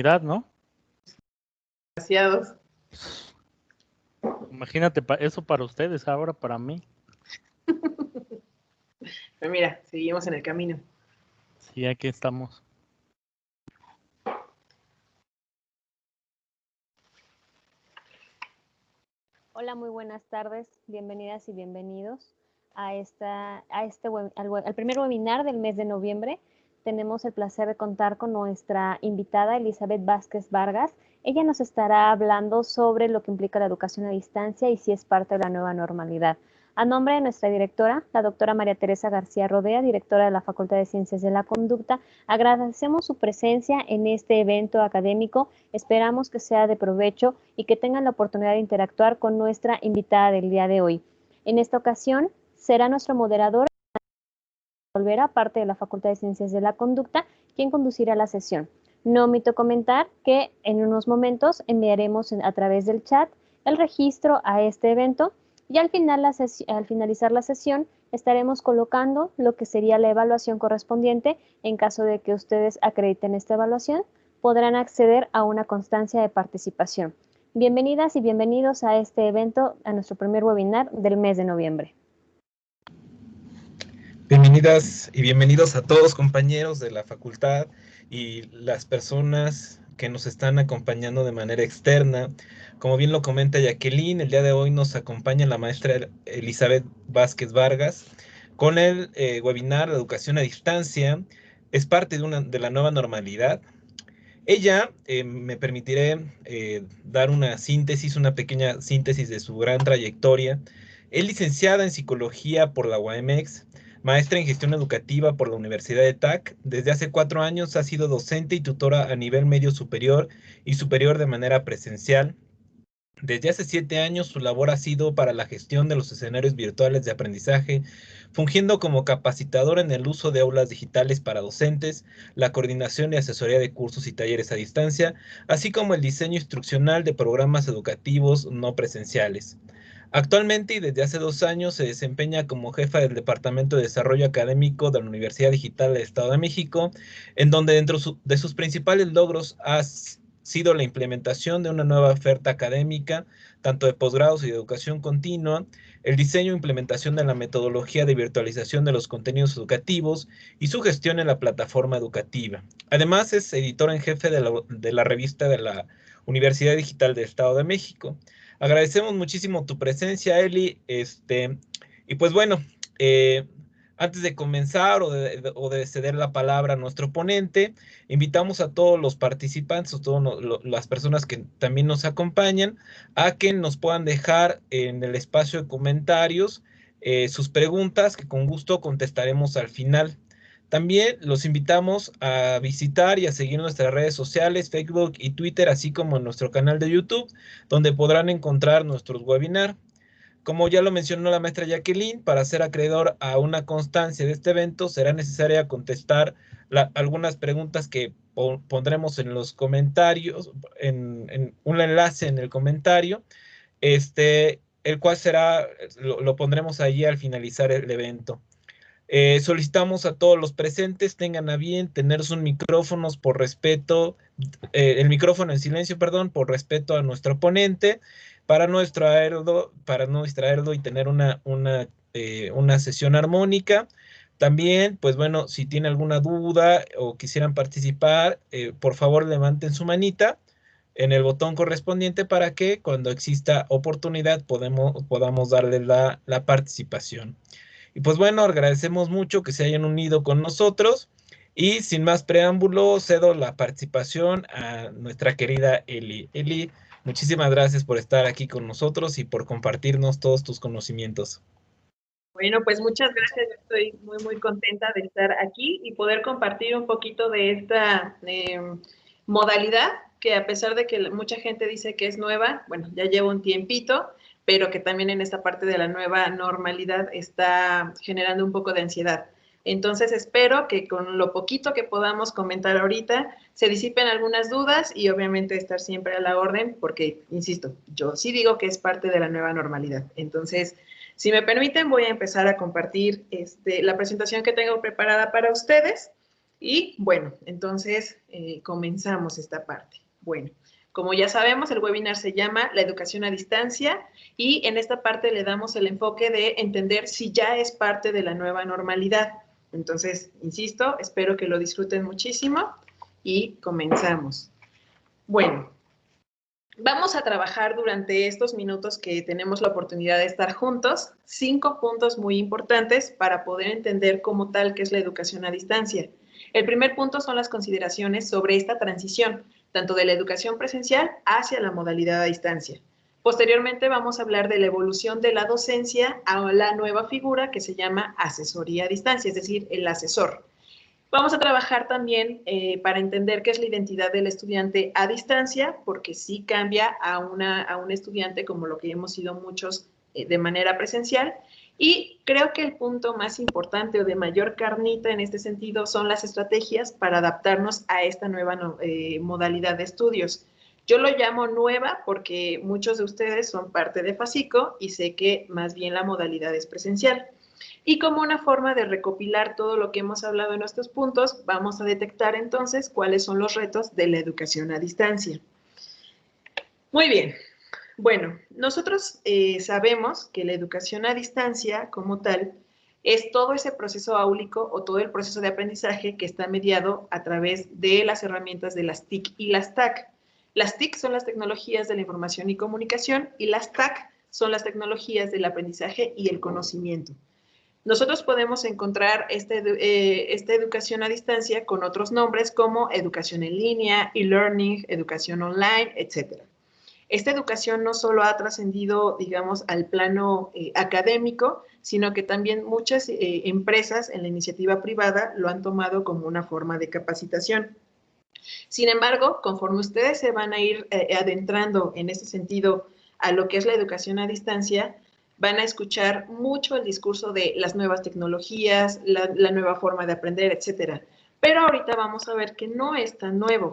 ¿no? Demasiados. Imagínate eso para ustedes, ahora para mí. Pero mira, seguimos en el camino. Sí, aquí estamos. Hola, muy buenas tardes. Bienvenidas y bienvenidos al primer webinar del mes de noviembre. Tenemos el placer de contar con nuestra invitada Elizabeth Vázquez Vargas. Ella nos estará hablando sobre lo que implica la educación a distancia y si es parte de la nueva normalidad. A nombre de nuestra directora, la doctora María Teresa García Rodea, directora de la Facultad de Ciencias de la Conducta, agradecemos su presencia en este evento académico. Esperamos que sea de provecho y que tengan la oportunidad de interactuar con nuestra invitada del día de hoy. En esta ocasión será nuestro moderador, Olvera, parte de la Facultad de Ciencias de la Conducta, quien conducirá la sesión. No omito comentar que en unos momentos enviaremos a través del chat el registro a este evento y al finalizar la sesión estaremos colocando lo que sería la evaluación correspondiente. En caso de que ustedes acrediten esta evaluación, podrán acceder a una constancia de participación. Bienvenidas y bienvenidos a este evento, a nuestro primer webinar del mes de noviembre. Bienvenidas y bienvenidos a todos, compañeros de la facultad y las personas que nos están acompañando de manera externa. Como bien lo comenta Jacqueline, el día de hoy nos acompaña la maestra Elizabeth Vázquez Vargas con el webinar de educación a distancia. Es parte de la nueva normalidad. Ella, me permitiré dar una pequeña síntesis de su gran trayectoria. Es licenciada en Psicología por la UAMX, maestra en Gestión Educativa por la Universidad de TAC. Desde hace 4 años ha sido docente y tutora a nivel medio superior y superior de manera presencial. Desde hace 7 años su labor ha sido para la gestión de los escenarios virtuales de aprendizaje, fungiendo como capacitador en el uso de aulas digitales para docentes, la coordinación y asesoría de cursos y talleres a distancia, así como el diseño instruccional de programas educativos no presenciales. Actualmente y desde hace 2 años se desempeña como jefa del Departamento de Desarrollo Académico de la Universidad Digital del Estado de México, en donde dentro de sus principales logros ha sido la implementación de una nueva oferta académica, tanto de posgrados y de educación continua, el diseño e implementación de la metodología de virtualización de los contenidos educativos y su gestión en la plataforma educativa. Además, es editora en jefe de la revista de la Universidad Digital del Estado de México. Agradecemos muchísimo tu presencia, Eli. Y pues bueno, antes de comenzar o de ceder la palabra a nuestro ponente, invitamos a todos los participantes, o todas las personas que también nos acompañan, a que nos puedan dejar en el espacio de comentarios sus preguntas, que con gusto contestaremos al final. También los invitamos a visitar y a seguir nuestras redes sociales, Facebook y Twitter, así como en nuestro canal de YouTube, donde podrán encontrar nuestros webinars. Como ya lo mencionó la maestra Jacqueline, para ser acreedor a una constancia de este evento será necesaria contestar algunas preguntas que pondremos en los comentarios, en un enlace en el comentario, el cual lo pondremos allí al finalizar el evento. Solicitamos a todos los presentes tengan a bien tener sus micrófonos por respeto, el micrófono en silencio, perdón, por respeto a nuestro ponente, para no distraerlo y tener una sesión armónica. También, pues bueno, si tienen alguna duda o quisieran participar, por favor levanten su manita en el botón correspondiente para que cuando exista oportunidad podamos darle la participación. Y pues bueno, agradecemos mucho que se hayan unido con nosotros y sin más preámbulo cedo la participación a nuestra querida Eli. Eli, muchísimas gracias por estar aquí con nosotros y por compartirnos todos tus conocimientos. Bueno, pues muchas gracias. Estoy muy, muy contenta de estar aquí y poder compartir un poquito de esta modalidad que, a pesar de que mucha gente dice que es nueva, bueno, ya lleva un tiempito, pero que también en esta parte de la nueva normalidad está generando un poco de ansiedad. Entonces espero que con lo poquito que podamos comentar ahorita se disipen algunas dudas y obviamente estar siempre a la orden porque, insisto, yo sí digo que es parte de la nueva normalidad. Entonces, si me permiten, voy a empezar a compartir la presentación que tengo preparada para ustedes. Y bueno, entonces comenzamos esta parte. Bueno, como ya sabemos, el webinar se llama La educación a distancia y en esta parte le damos el enfoque de entender si ya es parte de la nueva normalidad. Entonces, insisto, espero que lo disfruten muchísimo y comenzamos. Bueno, vamos a trabajar durante estos minutos que tenemos la oportunidad de estar juntos 5 puntos muy importantes para poder entender como tal qué es la educación a distancia. El primer punto son las consideraciones sobre esta transición, tanto de la educación presencial hacia la modalidad a distancia. Posteriormente vamos a hablar de la evolución de la docencia a la nueva figura que se llama asesoría a distancia, es decir, el asesor. Vamos a trabajar también para entender qué es la identidad del estudiante a distancia, porque sí cambia a un estudiante como lo que hemos sido muchos de manera presencial. Y creo que el punto más importante o de mayor carnita en este sentido son las estrategias para adaptarnos a esta nueva modalidad de estudios. Yo lo llamo nueva porque muchos de ustedes son parte de FACICO y sé que más bien la modalidad es presencial. Y como una forma de recopilar todo lo que hemos hablado en estos puntos, vamos a detectar entonces cuáles son los retos de la educación a distancia. Muy bien. Bueno, nosotros sabemos que la educación a distancia como tal es todo ese proceso áulico o todo el proceso de aprendizaje que está mediado a través de las herramientas de las TIC y las TAC. Las TIC son las tecnologías de la información y comunicación y las TAC son las tecnologías del aprendizaje y el conocimiento. Nosotros podemos encontrar esta educación a distancia con otros nombres como educación en línea, e-learning, educación online, etc. Esta educación no solo ha trascendido, digamos, al plano académico, sino que también muchas empresas en la iniciativa privada lo han tomado como una forma de capacitación. Sin embargo, conforme ustedes se van a ir adentrando en ese sentido a lo que es la educación a distancia, van a escuchar mucho el discurso de las nuevas tecnologías, la nueva forma de aprender, etcétera. Pero ahorita vamos a ver que no es tan nuevo.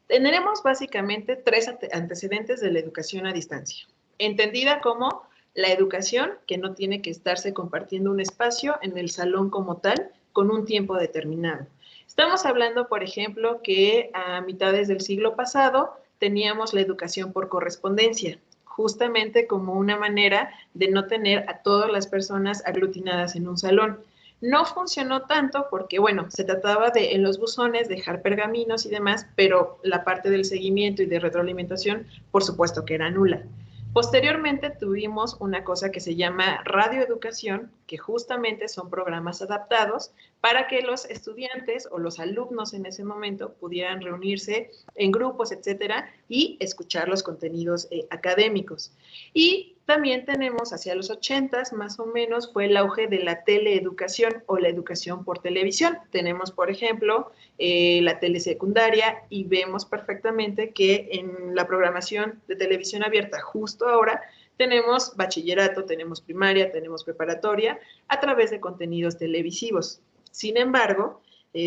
Tendremos básicamente 3 antecedentes de la educación a distancia. Entendida como la educación que no tiene que estarse compartiendo un espacio en el salón como tal con un tiempo determinado. Estamos hablando, por ejemplo, que a mitades del siglo pasado teníamos la educación por correspondencia, justamente como una manera de no tener a todas las personas aglutinadas en un salón. No funcionó tanto porque, bueno, se trataba de en los buzones dejar pergaminos y demás, pero la parte del seguimiento y de retroalimentación, por supuesto que era nula. Posteriormente tuvimos una cosa que se llama radioeducación, que justamente son programas adaptados para que los estudiantes o los alumnos en ese momento pudieran reunirse en grupos, etcétera, y escuchar los contenidos académicos. Y también tenemos hacia los 80s, más o menos, fue el auge de la teleeducación o la educación por televisión. Tenemos, por ejemplo, la telesecundaria y vemos perfectamente que en la programación de televisión abierta justo ahora tenemos bachillerato, tenemos primaria, tenemos preparatoria a través de contenidos televisivos. Sin embargo,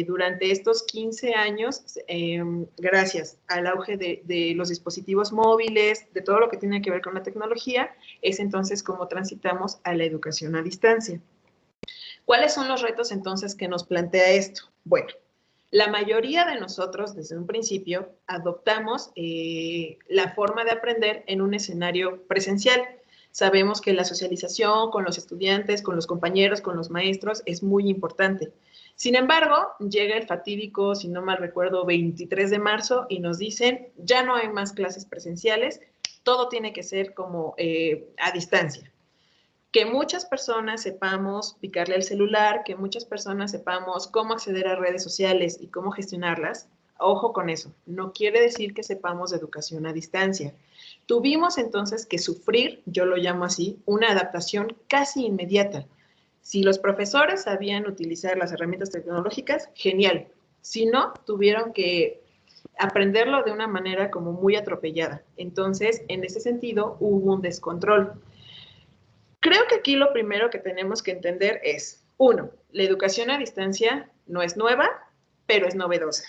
durante estos 15 años, gracias al auge de los dispositivos móviles, de todo lo que tiene que ver con la tecnología, es entonces como transitamos a la educación a distancia. ¿Cuáles son los retos entonces que nos plantea esto? Bueno, la mayoría de nosotros desde un principio adoptamos la forma de aprender en un escenario presencial. Sabemos que la socialización con los estudiantes, con los compañeros, con los maestros es muy importante. Sin embargo, llega el fatídico, si no mal recuerdo, 23 de marzo y nos dicen, ya no hay más clases presenciales, todo tiene que ser como a distancia. Que muchas personas sepamos picarle al celular, que muchas personas sepamos cómo acceder a redes sociales y cómo gestionarlas, ojo con eso, no quiere decir que sepamos de educación a distancia. Tuvimos entonces que sufrir, yo lo llamo así, una adaptación casi inmediata. Si los profesores sabían utilizar las herramientas tecnológicas, genial. Si no, tuvieron que aprenderlo de una manera como muy atropellada. Entonces, en ese sentido, hubo un descontrol. Creo que aquí lo primero que tenemos que entender es, 1, la educación a distancia no es nueva, pero es novedosa.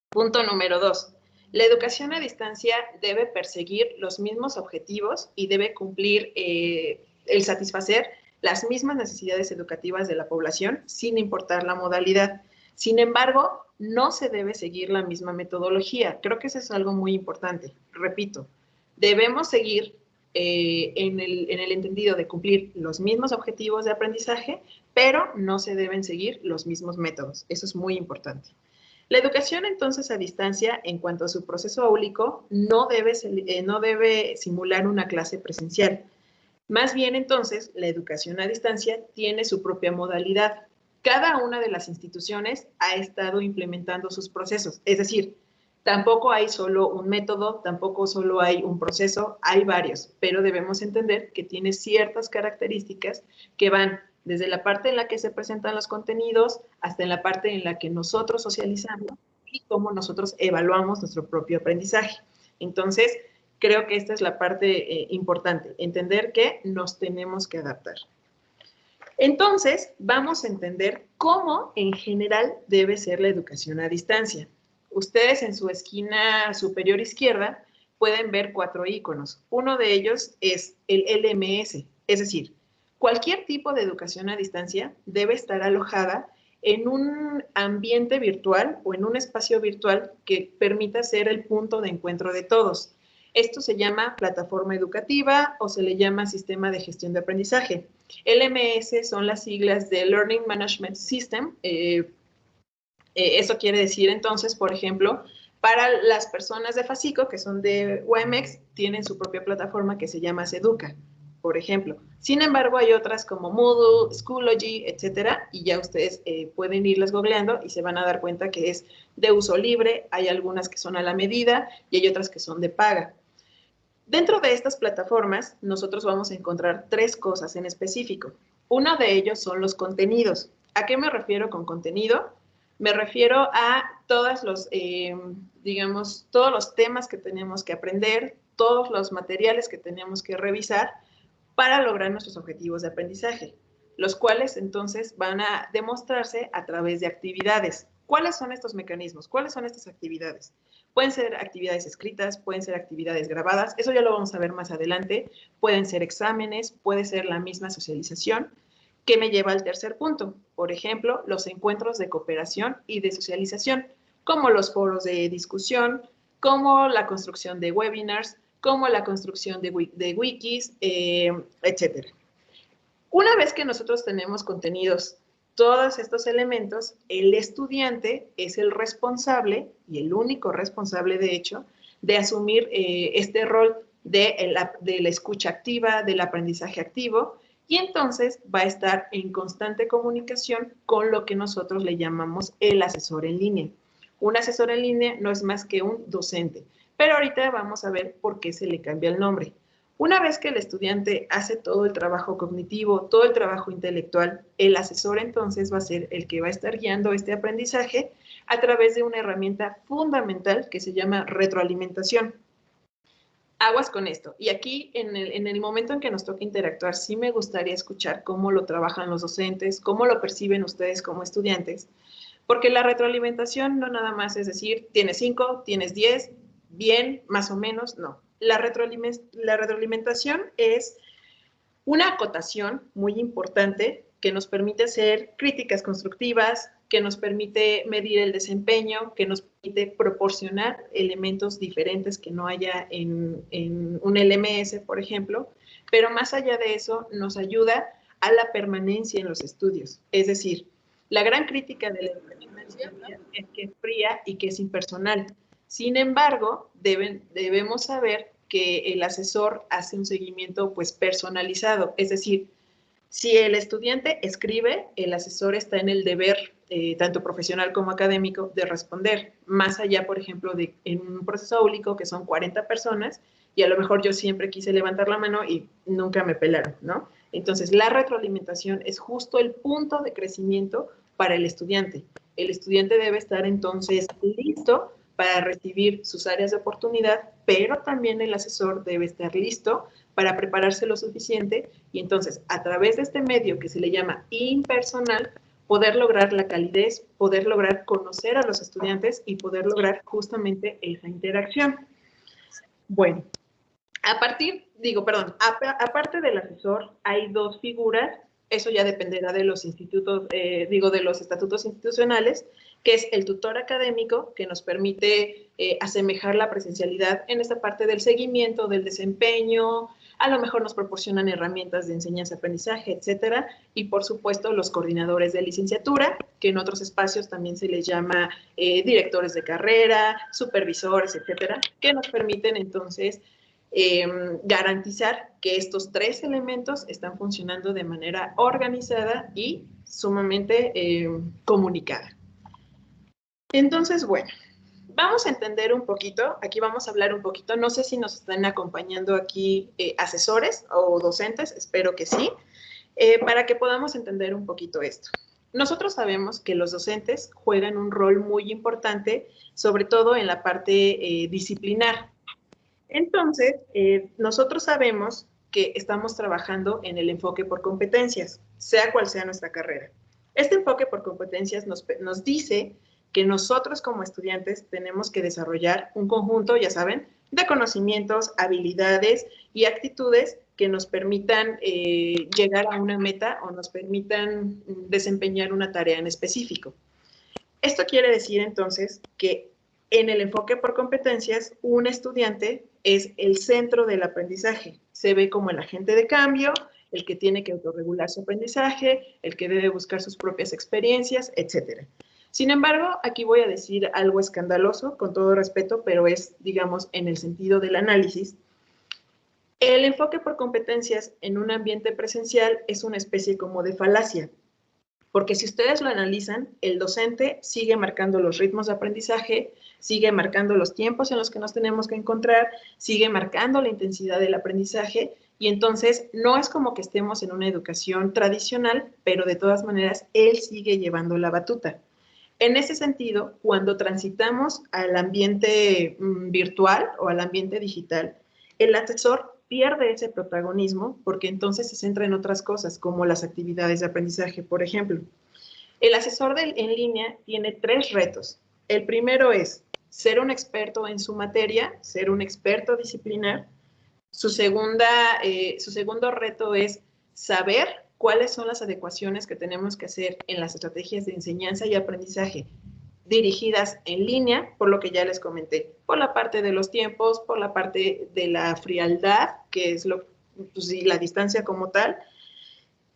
Punto número 2, la educación a distancia debe perseguir los mismos objetivos y debe cumplir el satisfacer las mismas necesidades educativas de la población sin importar la modalidad. Sin embargo, no se debe seguir la misma metodología. Creo que eso es algo muy importante. Repito, debemos seguir en el entendido de cumplir los mismos objetivos de aprendizaje, pero no se deben seguir los mismos métodos. Eso es muy importante. La educación, entonces, a distancia, en cuanto a su proceso áulico, no debe simular una clase presencial. Más bien, entonces, la educación a distancia tiene su propia modalidad. Cada una de las instituciones ha estado implementando sus procesos. Es decir, tampoco hay solo un método, tampoco solo hay un proceso, hay varios, pero debemos entender que tiene ciertas características que van desde la parte en la que se presentan los contenidos hasta en la parte en la que nosotros socializamos y cómo nosotros evaluamos nuestro propio aprendizaje. Entonces, creo que esta es la parte importante, entender que nos tenemos que adaptar. Entonces, vamos a entender cómo en general debe ser la educación a distancia. Ustedes en su esquina superior izquierda pueden ver 4 iconos. Uno de ellos es el LMS, es decir, cualquier tipo de educación a distancia debe estar alojada en un ambiente virtual o en un espacio virtual que permita ser el punto de encuentro de todos. Esto se llama plataforma educativa o se le llama sistema de gestión de aprendizaje. LMS son las siglas de Learning Management System. Eso quiere decir entonces, por ejemplo, para las personas de FASICO, que son de UAMX, tienen su propia plataforma que se llama Seduca, por ejemplo. Sin embargo, hay otras como Moodle, Schoology, etcétera, y ya ustedes pueden irlas googleando y se van a dar cuenta que es de uso libre. Hay algunas que son a la medida y hay otras que son de paga. Dentro de estas plataformas, nosotros vamos a encontrar 3 cosas en específico. Uno de ellos son los contenidos. ¿A qué me refiero con contenido? Me refiero a todos los, todos los temas que tenemos que aprender, todos los materiales que tenemos que revisar para lograr nuestros objetivos de aprendizaje, los cuales entonces van a demostrarse a través de actividades. ¿Cuáles son estos mecanismos? ¿Cuáles son estas actividades? Pueden ser actividades escritas, pueden ser actividades grabadas, eso ya lo vamos a ver más adelante, pueden ser exámenes, puede ser la misma socialización, que me lleva al tercer punto. Por ejemplo, los encuentros de cooperación y de socialización, como los foros de discusión, como la construcción de webinars, como la construcción de wikis, etcétera. Una vez que nosotros tenemos contenidos, todos estos elementos, el estudiante es el responsable, y el único responsable, de hecho, de asumir este rol de la escucha activa, del aprendizaje activo, y entonces va a estar en constante comunicación con lo que nosotros le llamamos el asesor en línea. Un asesor en línea no es más que un docente, pero ahorita vamos a ver por qué se le cambia el nombre. Una vez que el estudiante hace todo el trabajo cognitivo, todo el trabajo intelectual, el asesor entonces va a ser el que va a estar guiando este aprendizaje a través de una herramienta fundamental que se llama retroalimentación. Aguas con esto. Y aquí, en el momento en que nos toca interactuar, sí me gustaría escuchar cómo lo trabajan los docentes, cómo lo perciben ustedes como estudiantes, porque la retroalimentación no nada más es decir, tienes 5, tienes 10, bien, más o menos, no. La retroalimentación es una acotación muy importante que nos permite hacer críticas constructivas, que nos permite medir el desempeño, que nos permite proporcionar elementos diferentes que no haya en un LMS, por ejemplo, pero más allá de eso nos ayuda a la permanencia en los estudios. Es decir, la gran crítica de la retroalimentación es que es fría y que es impersonal. Sin embargo, debemos saber que el asesor hace un seguimiento pues personalizado, es decir, si el estudiante escribe, el asesor está en el deber, tanto profesional como académico, de responder, más allá, por ejemplo, de en un proceso áulico que son 40 personas y a lo mejor yo siempre quise levantar la mano y nunca me pelaron, ¿no? Entonces, la retroalimentación es justo el punto de crecimiento para el estudiante. El estudiante debe estar entonces listo para recibir sus áreas de oportunidad, pero también el asesor debe estar listo para prepararse lo suficiente y entonces a través de este medio que se le llama impersonal, poder lograr la calidez, poder lograr conocer a los estudiantes y poder lograr justamente esa interacción. Bueno, aparte del asesor, hay 2 figuras, eso ya dependerá de los institutos, de los estatutos institucionales, que es el tutor académico, que nos permite asemejar la presencialidad en esta parte del seguimiento, del desempeño, a lo mejor nos proporcionan herramientas de enseñanza-aprendizaje, etcétera, y por supuesto los coordinadores de licenciatura, que en otros espacios también se les llama directores de carrera, supervisores, etcétera, que nos permiten entonces garantizar que estos tres elementos están funcionando de manera organizada y sumamente comunicada. Entonces, bueno, vamos a entender un poquito, aquí vamos a hablar un poquito, no sé si nos están acompañando aquí asesores o docentes, espero que sí, para que podamos entender un poquito esto. Nosotros sabemos que los docentes juegan un rol muy importante, sobre todo en la parte disciplinar. Entonces, nosotros sabemos que estamos trabajando en el enfoque por competencias, sea cual sea nuestra carrera. Este enfoque por competencias nos dice que nosotros como estudiantes tenemos que desarrollar un conjunto, ya saben, de conocimientos, habilidades y actitudes que nos permitan llegar a una meta o nos permitan desempeñar una tarea en específico. Esto quiere decir entonces que en el enfoque por competencias, un estudiante es el centro del aprendizaje. Se ve como el agente de cambio, el que tiene que autorregular su aprendizaje, el que debe buscar sus propias experiencias, etcétera. Sin embargo, aquí voy a decir algo escandaloso, con todo respeto, pero es, digamos, en el sentido del análisis. El enfoque por competencias en un ambiente presencial es una especie como de falacia, porque si ustedes lo analizan, el docente sigue marcando los ritmos de aprendizaje, sigue marcando los tiempos en los que nos tenemos que encontrar, sigue marcando la intensidad del aprendizaje, y entonces no es como que estemos en una educación tradicional, pero de todas maneras él sigue llevando la batuta. En ese sentido, cuando transitamos al ambiente virtual o al ambiente digital, el asesor pierde ese protagonismo porque entonces se centra en otras cosas, como las actividades de aprendizaje, por ejemplo. El asesor en línea tiene 3 retos. El primero es ser un experto en su materia, ser un experto disciplinar. Su segundo reto es saber cuáles son las adecuaciones que tenemos que hacer en las estrategias de enseñanza y aprendizaje dirigidas en línea, por lo que ya les comenté, por la parte de los tiempos, por la parte de la frialdad, que es la distancia como tal,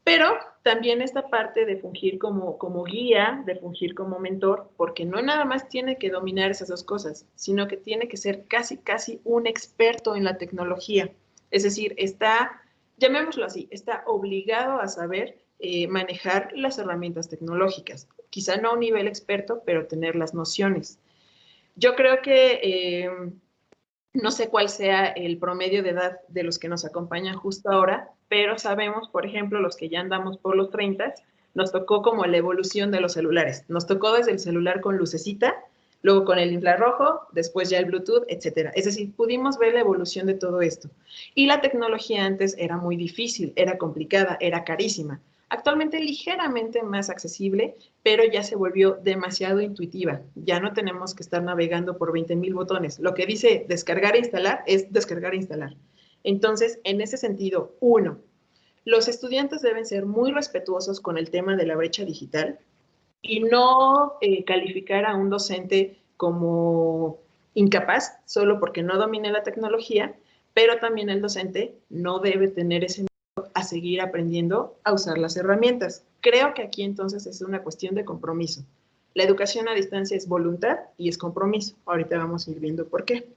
pero también esta parte de fungir como guía, de fungir como mentor, porque no nada más tiene que dominar esas dos cosas, sino que tiene que ser casi un experto en la tecnología. Es decir, llamémoslo así, está obligado a saber manejar las herramientas tecnológicas. Quizá no a un nivel experto, pero tener las nociones. Yo creo que no sé cuál sea el promedio de edad de los que nos acompañan justo ahora, pero sabemos, por ejemplo, los que ya andamos por los 30, nos tocó como la evolución de los celulares. Nos tocó desde el celular con lucecita, luego con el infrarrojo, después ya el Bluetooth, etcétera. Es decir, pudimos ver la evolución de todo esto. Y la tecnología antes era muy difícil, era complicada, era carísima. Actualmente ligeramente más accesible, pero ya se volvió demasiado intuitiva. Ya no tenemos que estar navegando por 20,000 botones. Lo que dice descargar e instalar es descargar e instalar. Entonces, en ese sentido, 1, los estudiantes deben ser muy respetuosos con el tema de la brecha digital y no calificar a un docente como incapaz solo porque no domine la tecnología, pero también el docente no debe tener ese a seguir aprendiendo a usar las herramientas. Creo que aquí entonces es una cuestión de compromiso. La educación a distancia es voluntad y es compromiso. Ahorita vamos a ir viendo por qué.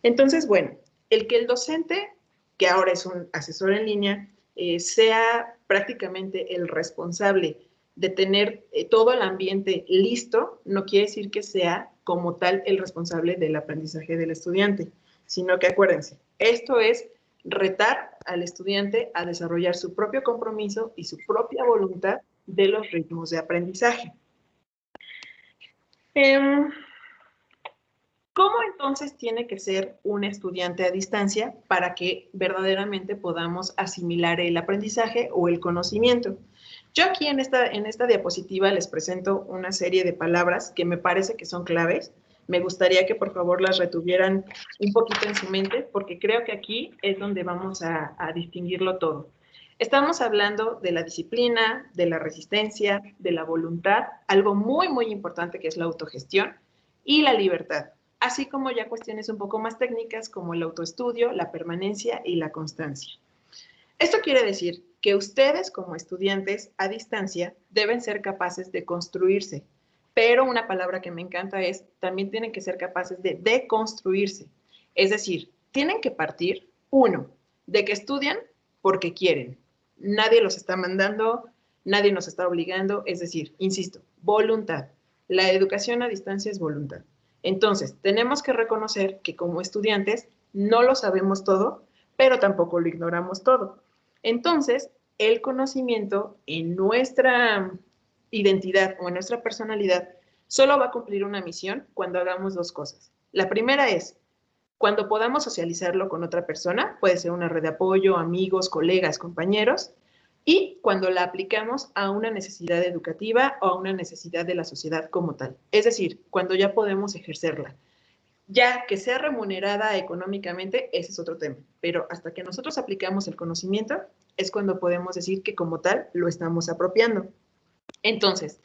Entonces, bueno, el que el docente, que ahora es un asesor en línea, sea prácticamente el responsable de tener todo el ambiente listo, no quiere decir que sea como tal el responsable del aprendizaje del estudiante, sino que acuérdense, esto es retar al estudiante a desarrollar su propio compromiso y su propia voluntad de los ritmos de aprendizaje. ¿Cómo entonces tiene que ser un estudiante a distancia para que verdaderamente podamos asimilar el aprendizaje o el conocimiento? Yo aquí en esta diapositiva les presento una serie de palabras que me parece que son claves. Me gustaría que por favor las retuvieran un poquito en su mente porque creo que aquí es donde vamos a distinguirlo todo. Estamos hablando de la disciplina, de la resistencia, de la voluntad, algo muy, muy importante que es la autogestión y la libertad, así como ya cuestiones un poco más técnicas como el autoestudio, la permanencia y la constancia. Esto quiere decir que ustedes como estudiantes a distancia deben ser capaces de construirse, pero una palabra que me encanta es, también tienen que ser capaces de deconstruirse. Es decir, tienen que partir, uno, de que estudian porque quieren. Nadie los está mandando, nadie nos está obligando, es decir, insisto, voluntad. La educación a distancia es voluntad. Entonces, tenemos que reconocer que como estudiantes no lo sabemos todo, pero tampoco lo ignoramos todo. Entonces, el conocimiento en nuestra identidad o en nuestra personalidad solo va a cumplir una misión cuando hagamos dos cosas. La primera es cuando podamos socializarlo con otra persona, puede ser una red de apoyo, amigos, colegas, compañeros, y cuando la aplicamos a una necesidad educativa o a una necesidad de la sociedad como tal. Es decir, cuando ya podemos ejercerla. Ya que sea remunerada económicamente, ese es otro tema. Pero hasta que nosotros aplicamos el conocimiento, es cuando podemos decir que como tal lo estamos apropiando. Entonces,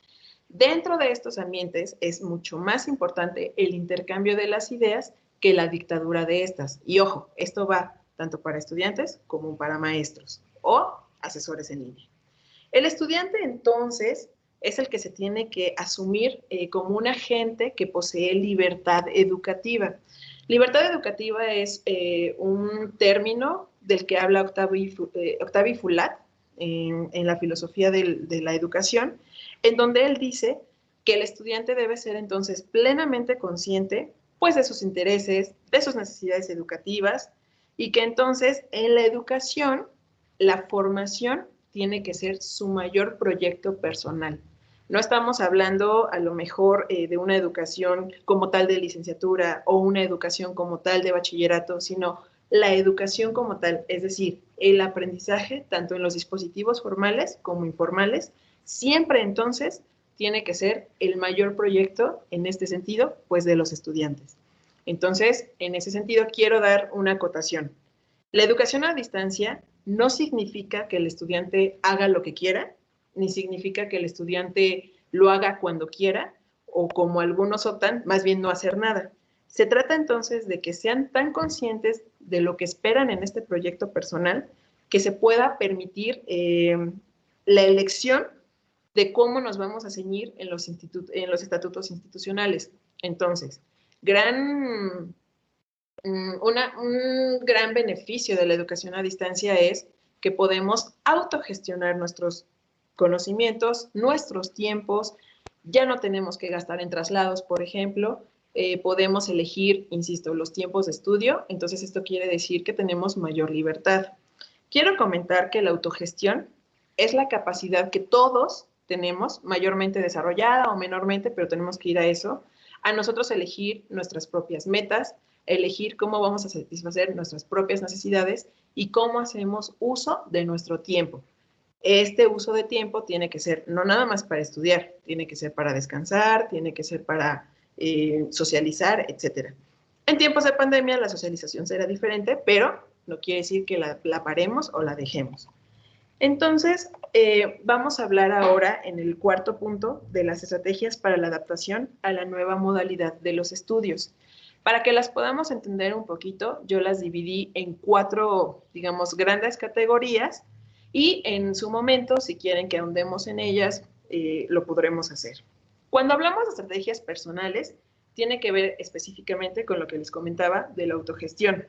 dentro de estos ambientes es mucho más importante el intercambio de las ideas que la dictadura de estas. Y ojo, esto va tanto para estudiantes como para maestros o asesores en línea. El estudiante entonces es el que se tiene que asumir como un agente que posee libertad educativa. Libertad educativa es un término del que habla Octavio Fulat en la filosofía de la educación, en donde él dice que el estudiante debe ser entonces plenamente consciente pues de sus intereses, de sus necesidades educativas y que entonces en la educación la formación tiene que ser su mayor proyecto personal. No estamos hablando a lo mejor de una educación como tal de licenciatura o una educación como tal de bachillerato, sino la educación como tal, es decir, el aprendizaje tanto en los dispositivos formales como informales, siempre entonces tiene que ser el mayor proyecto en este sentido, pues de los estudiantes. Entonces, en ese sentido, quiero dar una acotación. La educación a distancia no significa que el estudiante haga lo que quiera, ni significa que el estudiante lo haga cuando quiera, o como algunos optan, más bien no hacer nada. Se trata entonces de que sean tan conscientes de lo que esperan en este proyecto personal que se pueda permitir la elección de cómo nos vamos a ceñir en los estatutos institucionales. Entonces, un gran beneficio de la educación a distancia es que podemos autogestionar nuestros conocimientos, nuestros tiempos, ya no tenemos que gastar en traslados, por ejemplo, podemos elegir, insisto, los tiempos de estudio, entonces esto quiere decir que tenemos mayor libertad. Quiero comentar que la autogestión es la capacidad que todos tenemos, mayormente desarrollada o menormente, pero tenemos que ir a eso, a nosotros elegir nuestras propias metas, elegir cómo vamos a satisfacer nuestras propias necesidades y cómo hacemos uso de nuestro tiempo. Este uso de tiempo tiene que ser no nada más para estudiar, tiene que ser para descansar, tiene que ser para socializar, etc. En tiempos de pandemia la socialización será diferente, pero no quiere decir que la paremos o la dejemos. Entonces, vamos a hablar ahora en el cuarto punto de las estrategias para la adaptación a la nueva modalidad de los estudios. Para que las podamos entender un poquito, yo las dividí en 4, digamos, grandes categorías y en su momento, si quieren que ahondemos en ellas, lo podremos hacer. Cuando hablamos de estrategias personales, tiene que ver específicamente con lo que les comentaba de la autogestión.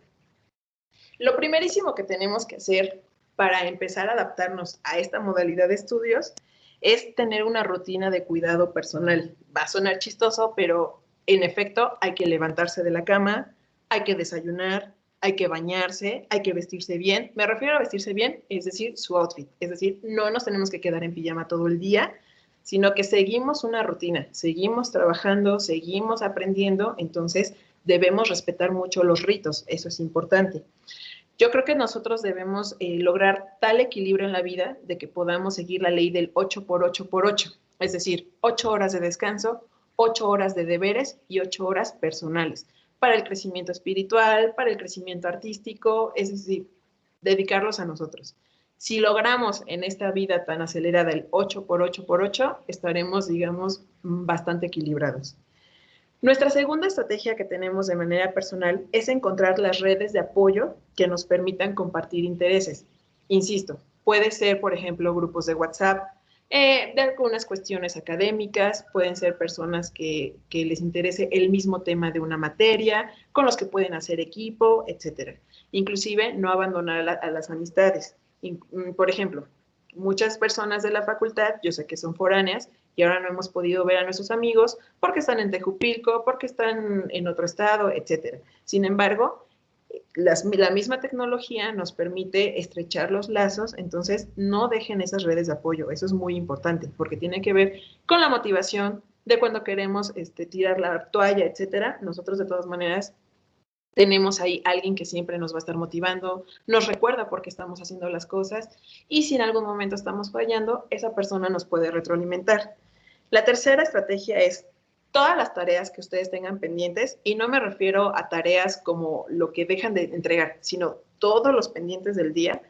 Lo primerísimo que tenemos que hacer para empezar a adaptarnos a esta modalidad de estudios es tener una rutina de cuidado personal. Va a sonar chistoso, pero en efecto hay que levantarse de la cama, hay que desayunar, hay que bañarse, hay que vestirse bien. Me refiero a vestirse bien, es decir, su outfit. Es decir, no nos tenemos que quedar en pijama todo el día, sino que seguimos una rutina, seguimos trabajando, seguimos aprendiendo, entonces debemos respetar mucho los ritos, eso es importante. Yo creo que nosotros debemos lograr tal equilibrio en la vida de que podamos seguir la ley del 8 por 8 por 8, es decir, 8 horas de descanso, 8 horas de deberes y 8 horas personales, para el crecimiento espiritual, para el crecimiento artístico, es decir, dedicarlos a nosotros. Si logramos en esta vida tan acelerada el 8x8x8, estaremos, digamos, bastante equilibrados. Nuestra segunda estrategia que tenemos de manera personal es encontrar las redes de apoyo que nos permitan compartir intereses. Insisto, puede ser, por ejemplo, grupos de WhatsApp, de algunas cuestiones académicas, pueden ser personas que les interese el mismo tema de una materia, con los que pueden hacer equipo, etc. Inclusive, no abandonar a las amistades. Por ejemplo, muchas personas de la facultad, yo sé que son foráneas, y ahora no hemos podido ver a nuestros amigos porque están en Tejupilco, porque están en otro estado, etc. Sin embargo, la misma tecnología nos permite estrechar los lazos, entonces no dejen esas redes de apoyo, eso es muy importante, porque tiene que ver con la motivación de cuando queremos tirar la toalla, etcétera. Nosotros de todas maneras tenemos ahí alguien que siempre nos va a estar motivando, nos recuerda por qué estamos haciendo las cosas, y si en algún momento estamos fallando, esa persona nos puede retroalimentar. La tercera estrategia es todas las tareas que ustedes tengan pendientes, y no me refiero a tareas como lo que dejan de entregar, sino todos los pendientes del día,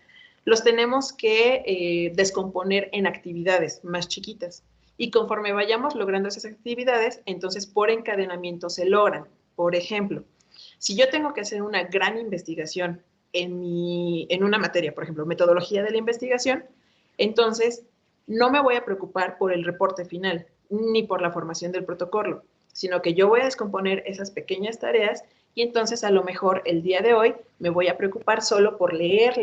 los tenemos que descomponer en actividades más chiquitas. Y conforme vayamos logrando esas actividades, entonces por encadenamiento se logran. Por ejemplo, si yo tengo que hacer una gran investigación en una materia, por ejemplo, metodología de la investigación, entonces no me voy a preocupar por el reporte final, ni por la formación del protocolo, sino que yo voy a descomponer esas pequeñas tareas y entonces a lo mejor el día de hoy me voy a preocupar solo por leer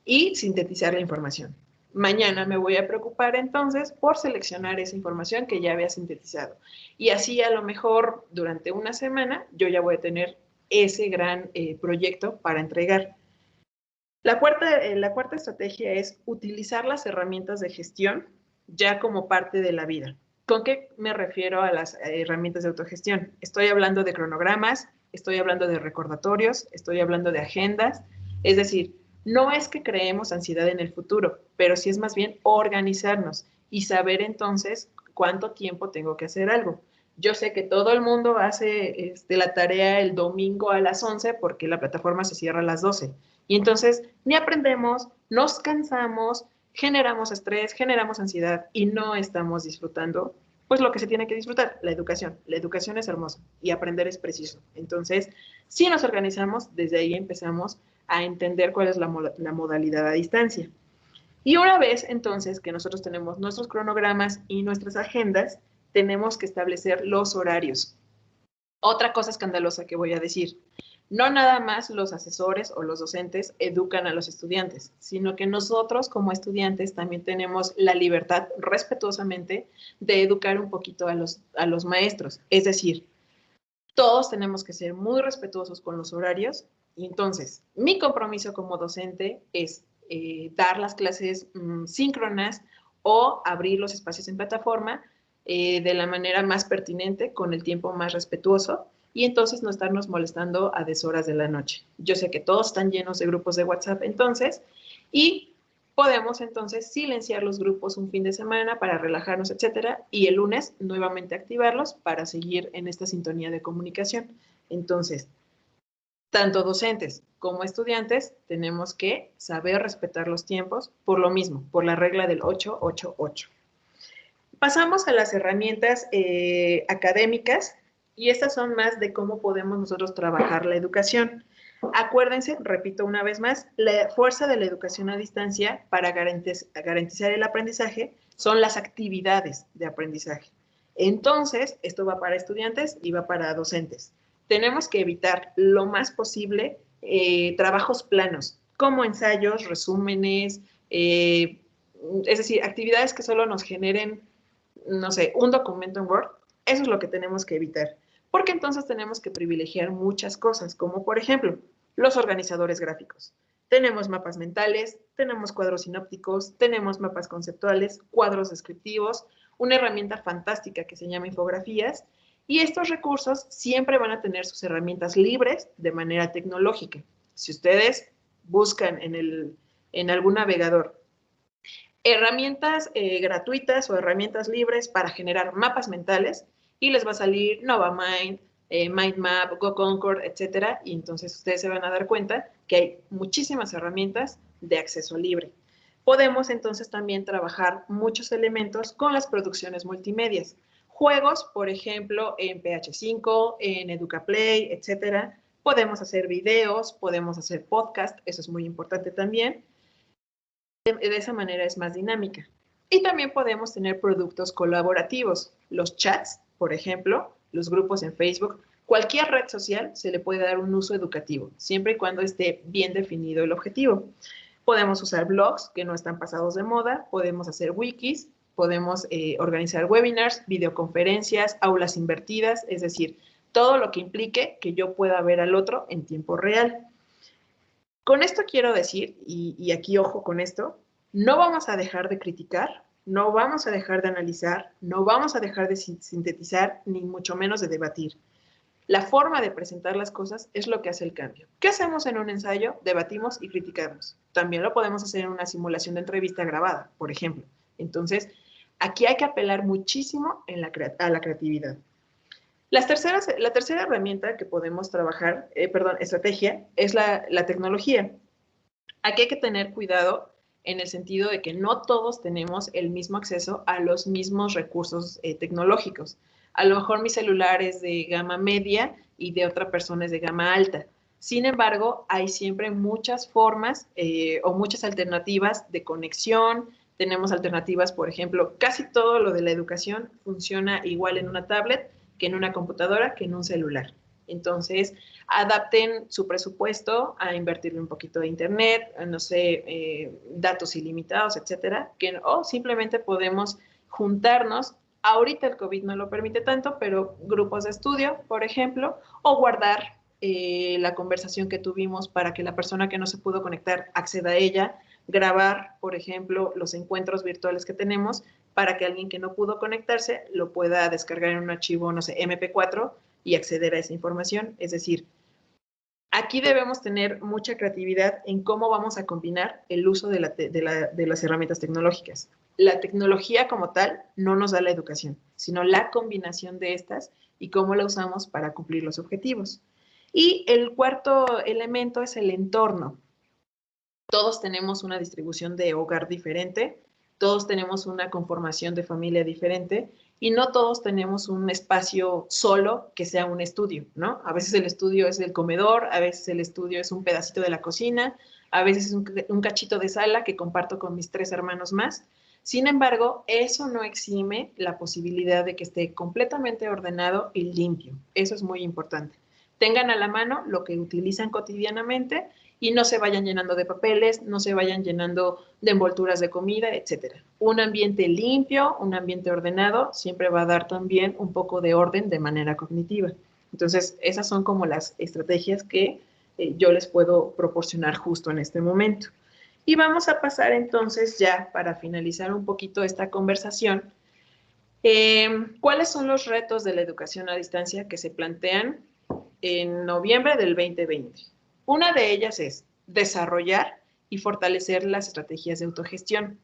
y sintetizar la información. Mañana me voy a preocupar entonces por seleccionar esa información que ya había sintetizado. Y así a lo mejor durante una semana yo ya voy a tener ese gran proyecto para entregar. La cuarta estrategia es utilizar las herramientas de gestión ya como parte de la vida. ¿Con qué me refiero a las herramientas de autogestión? Estoy hablando de cronogramas, estoy hablando de recordatorios, estoy hablando de agendas. Es decir, no es que creemos ansiedad en el futuro, pero sí es más bien organizarnos y saber entonces cuánto tiempo tengo que hacer algo. Yo sé que todo el mundo hace la tarea el domingo a las 11 porque la plataforma se cierra a las 12. Y entonces ni aprendemos, nos cansamos, generamos estrés, generamos ansiedad y no estamos disfrutando pues lo que se tiene que disfrutar, la educación. La educación es hermosa y aprender es preciso. Entonces, si nos organizamos, desde ahí empezamos a entender cuál es la modalidad a distancia. Y una vez entonces que nosotros tenemos nuestros cronogramas y nuestras agendas, tenemos que establecer los horarios. Otra cosa escandalosa que voy a decir, no nada más los asesores o los docentes educan a los estudiantes, sino que nosotros como estudiantes también tenemos la libertad, respetuosamente, de educar un poquito a los maestros. Es decir, todos tenemos que ser muy respetuosos con los horarios. Y entonces, mi compromiso como docente es dar las clases síncronas o abrir los espacios en plataforma de la manera más pertinente, con el tiempo más respetuoso, y entonces no estarnos molestando a deshoras de la noche. Yo sé que todos están llenos de grupos de WhatsApp entonces, y podemos entonces silenciar los grupos un fin de semana para relajarnos, etcétera, y el lunes nuevamente activarlos para seguir en esta sintonía de comunicación. Entonces, tanto docentes como estudiantes tenemos que saber respetar los tiempos por lo mismo, por la regla del 8-8-8. Pasamos a las herramientas académicas, y estas son más de cómo podemos nosotros trabajar la educación. Acuérdense, repito una vez más, la fuerza de la educación a distancia para garantizar el aprendizaje son las actividades de aprendizaje. Entonces, esto va para estudiantes y va para docentes. Tenemos que evitar lo más posible trabajos planos, como ensayos, resúmenes, es decir, actividades que solo nos generen, no sé, un documento en Word. Eso es lo que tenemos que evitar, porque entonces tenemos que privilegiar muchas cosas, como por ejemplo, los organizadores gráficos. Tenemos mapas mentales, tenemos cuadros sinópticos, tenemos mapas conceptuales, cuadros descriptivos, una herramienta fantástica que se llama infografías, y estos recursos siempre van a tener sus herramientas libres de manera tecnológica. Si ustedes buscan en algún navegador herramientas gratuitas o herramientas libres para generar mapas mentales, y les va a salir NovaMind, MindMap, GoConcord, etcétera, y entonces ustedes se van a dar cuenta que hay muchísimas herramientas de acceso libre. Podemos entonces también trabajar muchos elementos con las producciones multimedias. Juegos, por ejemplo, en PH5, en EducaPlay, etcétera. Podemos hacer videos, podemos hacer podcast, eso es muy importante también. De esa manera es más dinámica. Y también podemos tener productos colaborativos. Los chats, por ejemplo, los grupos en Facebook, cualquier red social se le puede dar un uso educativo, siempre y cuando esté bien definido el objetivo. Podemos usar blogs que no están pasados de moda, podemos hacer wikis, podemos organizar webinars, videoconferencias, aulas invertidas, es decir, todo lo que implique que yo pueda ver al otro en tiempo real. Con esto quiero decir, y aquí ojo con esto, no vamos a dejar de criticar, no vamos a dejar de analizar, no vamos a dejar de sintetizar, ni mucho menos de debatir. La forma de presentar las cosas es lo que hace el cambio. ¿Qué hacemos en un ensayo? Debatimos y criticamos. También lo podemos hacer en una simulación de entrevista grabada, por ejemplo. Entonces, aquí hay que apelar muchísimo a la creatividad. La tercera herramienta que podemos trabajar, estrategia, es la tecnología. Aquí hay que tener cuidado en el sentido de que no todos tenemos el mismo acceso a los mismos recursos tecnológicos. A lo mejor mi celular es de gama media y de otra persona es de gama alta. Sin embargo, hay siempre muchas formas o muchas alternativas de conexión. Tenemos alternativas, por ejemplo, casi todo lo de la educación funciona igual en una tablet que en una computadora, que en un celular. Entonces, adapten su presupuesto a invertirle un poquito de internet, no sé, datos ilimitados, etcétera, o simplemente podemos juntarnos. Ahorita el COVID no lo permite tanto, pero grupos de estudio, por ejemplo, o guardar la conversación que tuvimos para que la persona que no se pudo conectar acceda a ella, grabar, por ejemplo, los encuentros virtuales que tenemos para que alguien que no pudo conectarse lo pueda descargar en un archivo, no sé, MP4 y acceder a esa información. Es decir, aquí debemos tener mucha creatividad en cómo vamos a combinar el uso de las herramientas tecnológicas. La tecnología como tal no nos da la educación, sino la combinación de estas y cómo la usamos para cumplir los objetivos. Y el cuarto elemento es el entorno. Todos tenemos una distribución de hogar diferente, todos tenemos una conformación de familia diferente y no todos tenemos un espacio solo que sea un estudio, ¿no? A veces el estudio es el comedor, a veces el estudio es un pedacito de la cocina, a veces es un cachito de sala que comparto con mis 3 hermanos más. Sin embargo, eso no exime la posibilidad de que esté completamente ordenado y limpio. Eso es muy importante. Tengan a la mano lo que utilizan cotidianamente y no se vayan llenando de papeles, no se vayan llenando de envolturas de comida, etcétera. Un ambiente limpio, un ambiente ordenado, siempre va a dar también un poco de orden de manera cognitiva. Entonces, esas son como las estrategias que yo les puedo proporcionar justo en este momento. Y vamos a pasar entonces ya para finalizar un poquito esta conversación. ¿Cuáles son los retos de la educación a distancia que se plantean en noviembre del 2020? Una de ellas es desarrollar y fortalecer las estrategias de autogestión.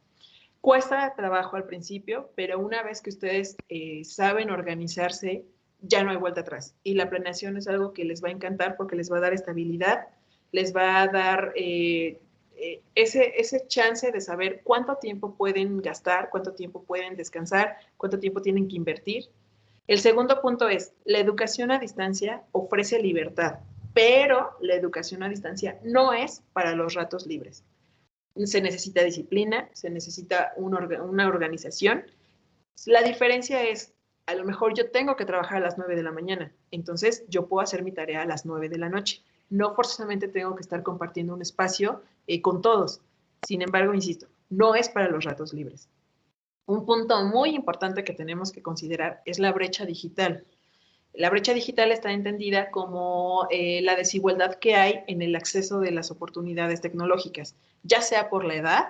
Cuesta trabajo al principio, pero una vez que ustedes saben organizarse, ya no hay vuelta atrás. Y la planeación es algo que les va a encantar porque les va a dar estabilidad, les va a dar ese chance de saber cuánto tiempo pueden gastar, cuánto tiempo pueden descansar, cuánto tiempo tienen que invertir. El segundo punto es, la educación a distancia ofrece libertad, pero la educación a distancia no es para los ratos libres. Se necesita disciplina, se necesita una organización. La diferencia es, a lo mejor yo tengo que trabajar a las 9 de la mañana, entonces yo puedo hacer mi tarea a las 9 de la noche. No forzosamente tengo que estar compartiendo un espacio con todos. Sin embargo, insisto, no es para los ratos libres. Un punto muy importante que tenemos que considerar es la brecha digital. La brecha digital está entendida como la desigualdad que hay en el acceso de las oportunidades tecnológicas, ya sea por la edad.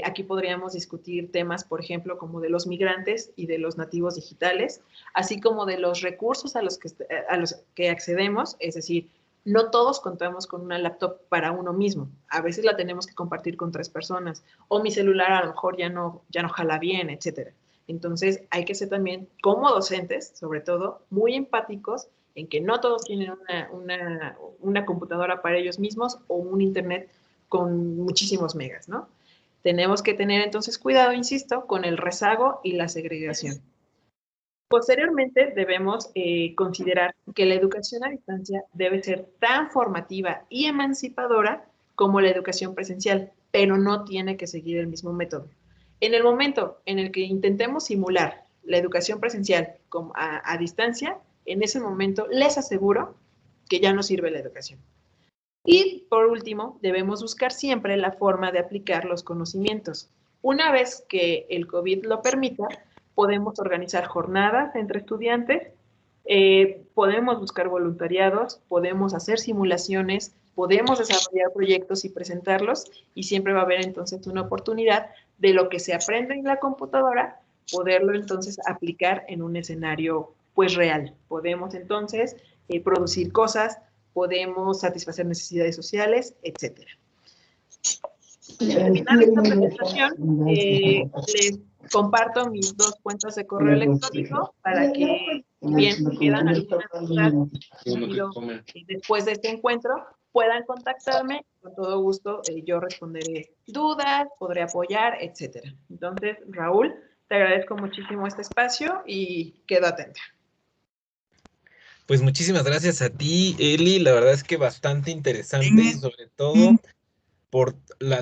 Aquí podríamos discutir temas, por ejemplo, como de los migrantes y de los nativos digitales, así como de los recursos a los que accedemos, es decir, no todos contamos con una laptop para uno mismo. A veces la tenemos que compartir con 3 personas, o mi celular a lo mejor ya no jala bien, etcétera. Entonces, hay que ser también, como docentes, sobre todo, muy empáticos en que no todos tienen una computadora para ellos mismos o un internet con muchísimos megas, ¿no? Tenemos que tener entonces cuidado, insisto, con el rezago y la segregación. Posteriormente, debemos considerar que la educación a distancia debe ser tan formativa y emancipadora como la educación presencial, pero no tiene que seguir el mismo método. En el momento en el que intentemos simular la educación presencial a distancia, en ese momento les aseguro que ya no sirve la educación. Y por último, debemos buscar siempre la forma de aplicar los conocimientos. Una vez que el COVID lo permita, podemos organizar jornadas entre estudiantes, podemos buscar voluntariados, podemos hacer simulaciones, podemos desarrollar proyectos y presentarlos, y siempre va a haber entonces una oportunidad de lo que se aprende en la computadora, poderlo entonces aplicar en un escenario pues real. Podemos entonces producir cosas, podemos satisfacer necesidades sociales, etc. Al terminar esta presentación, les comparto mis 2 cuentas de correo electrónico para que, si bien quedan algunas dudas después de este encuentro, puedan contactarme. Con todo gusto yo responderé dudas, podré apoyar, etc. Entonces, Raúl, te agradezco muchísimo este espacio y quedo atenta. Pues muchísimas gracias a ti, Eli. La verdad es que bastante interesante y sobre todo por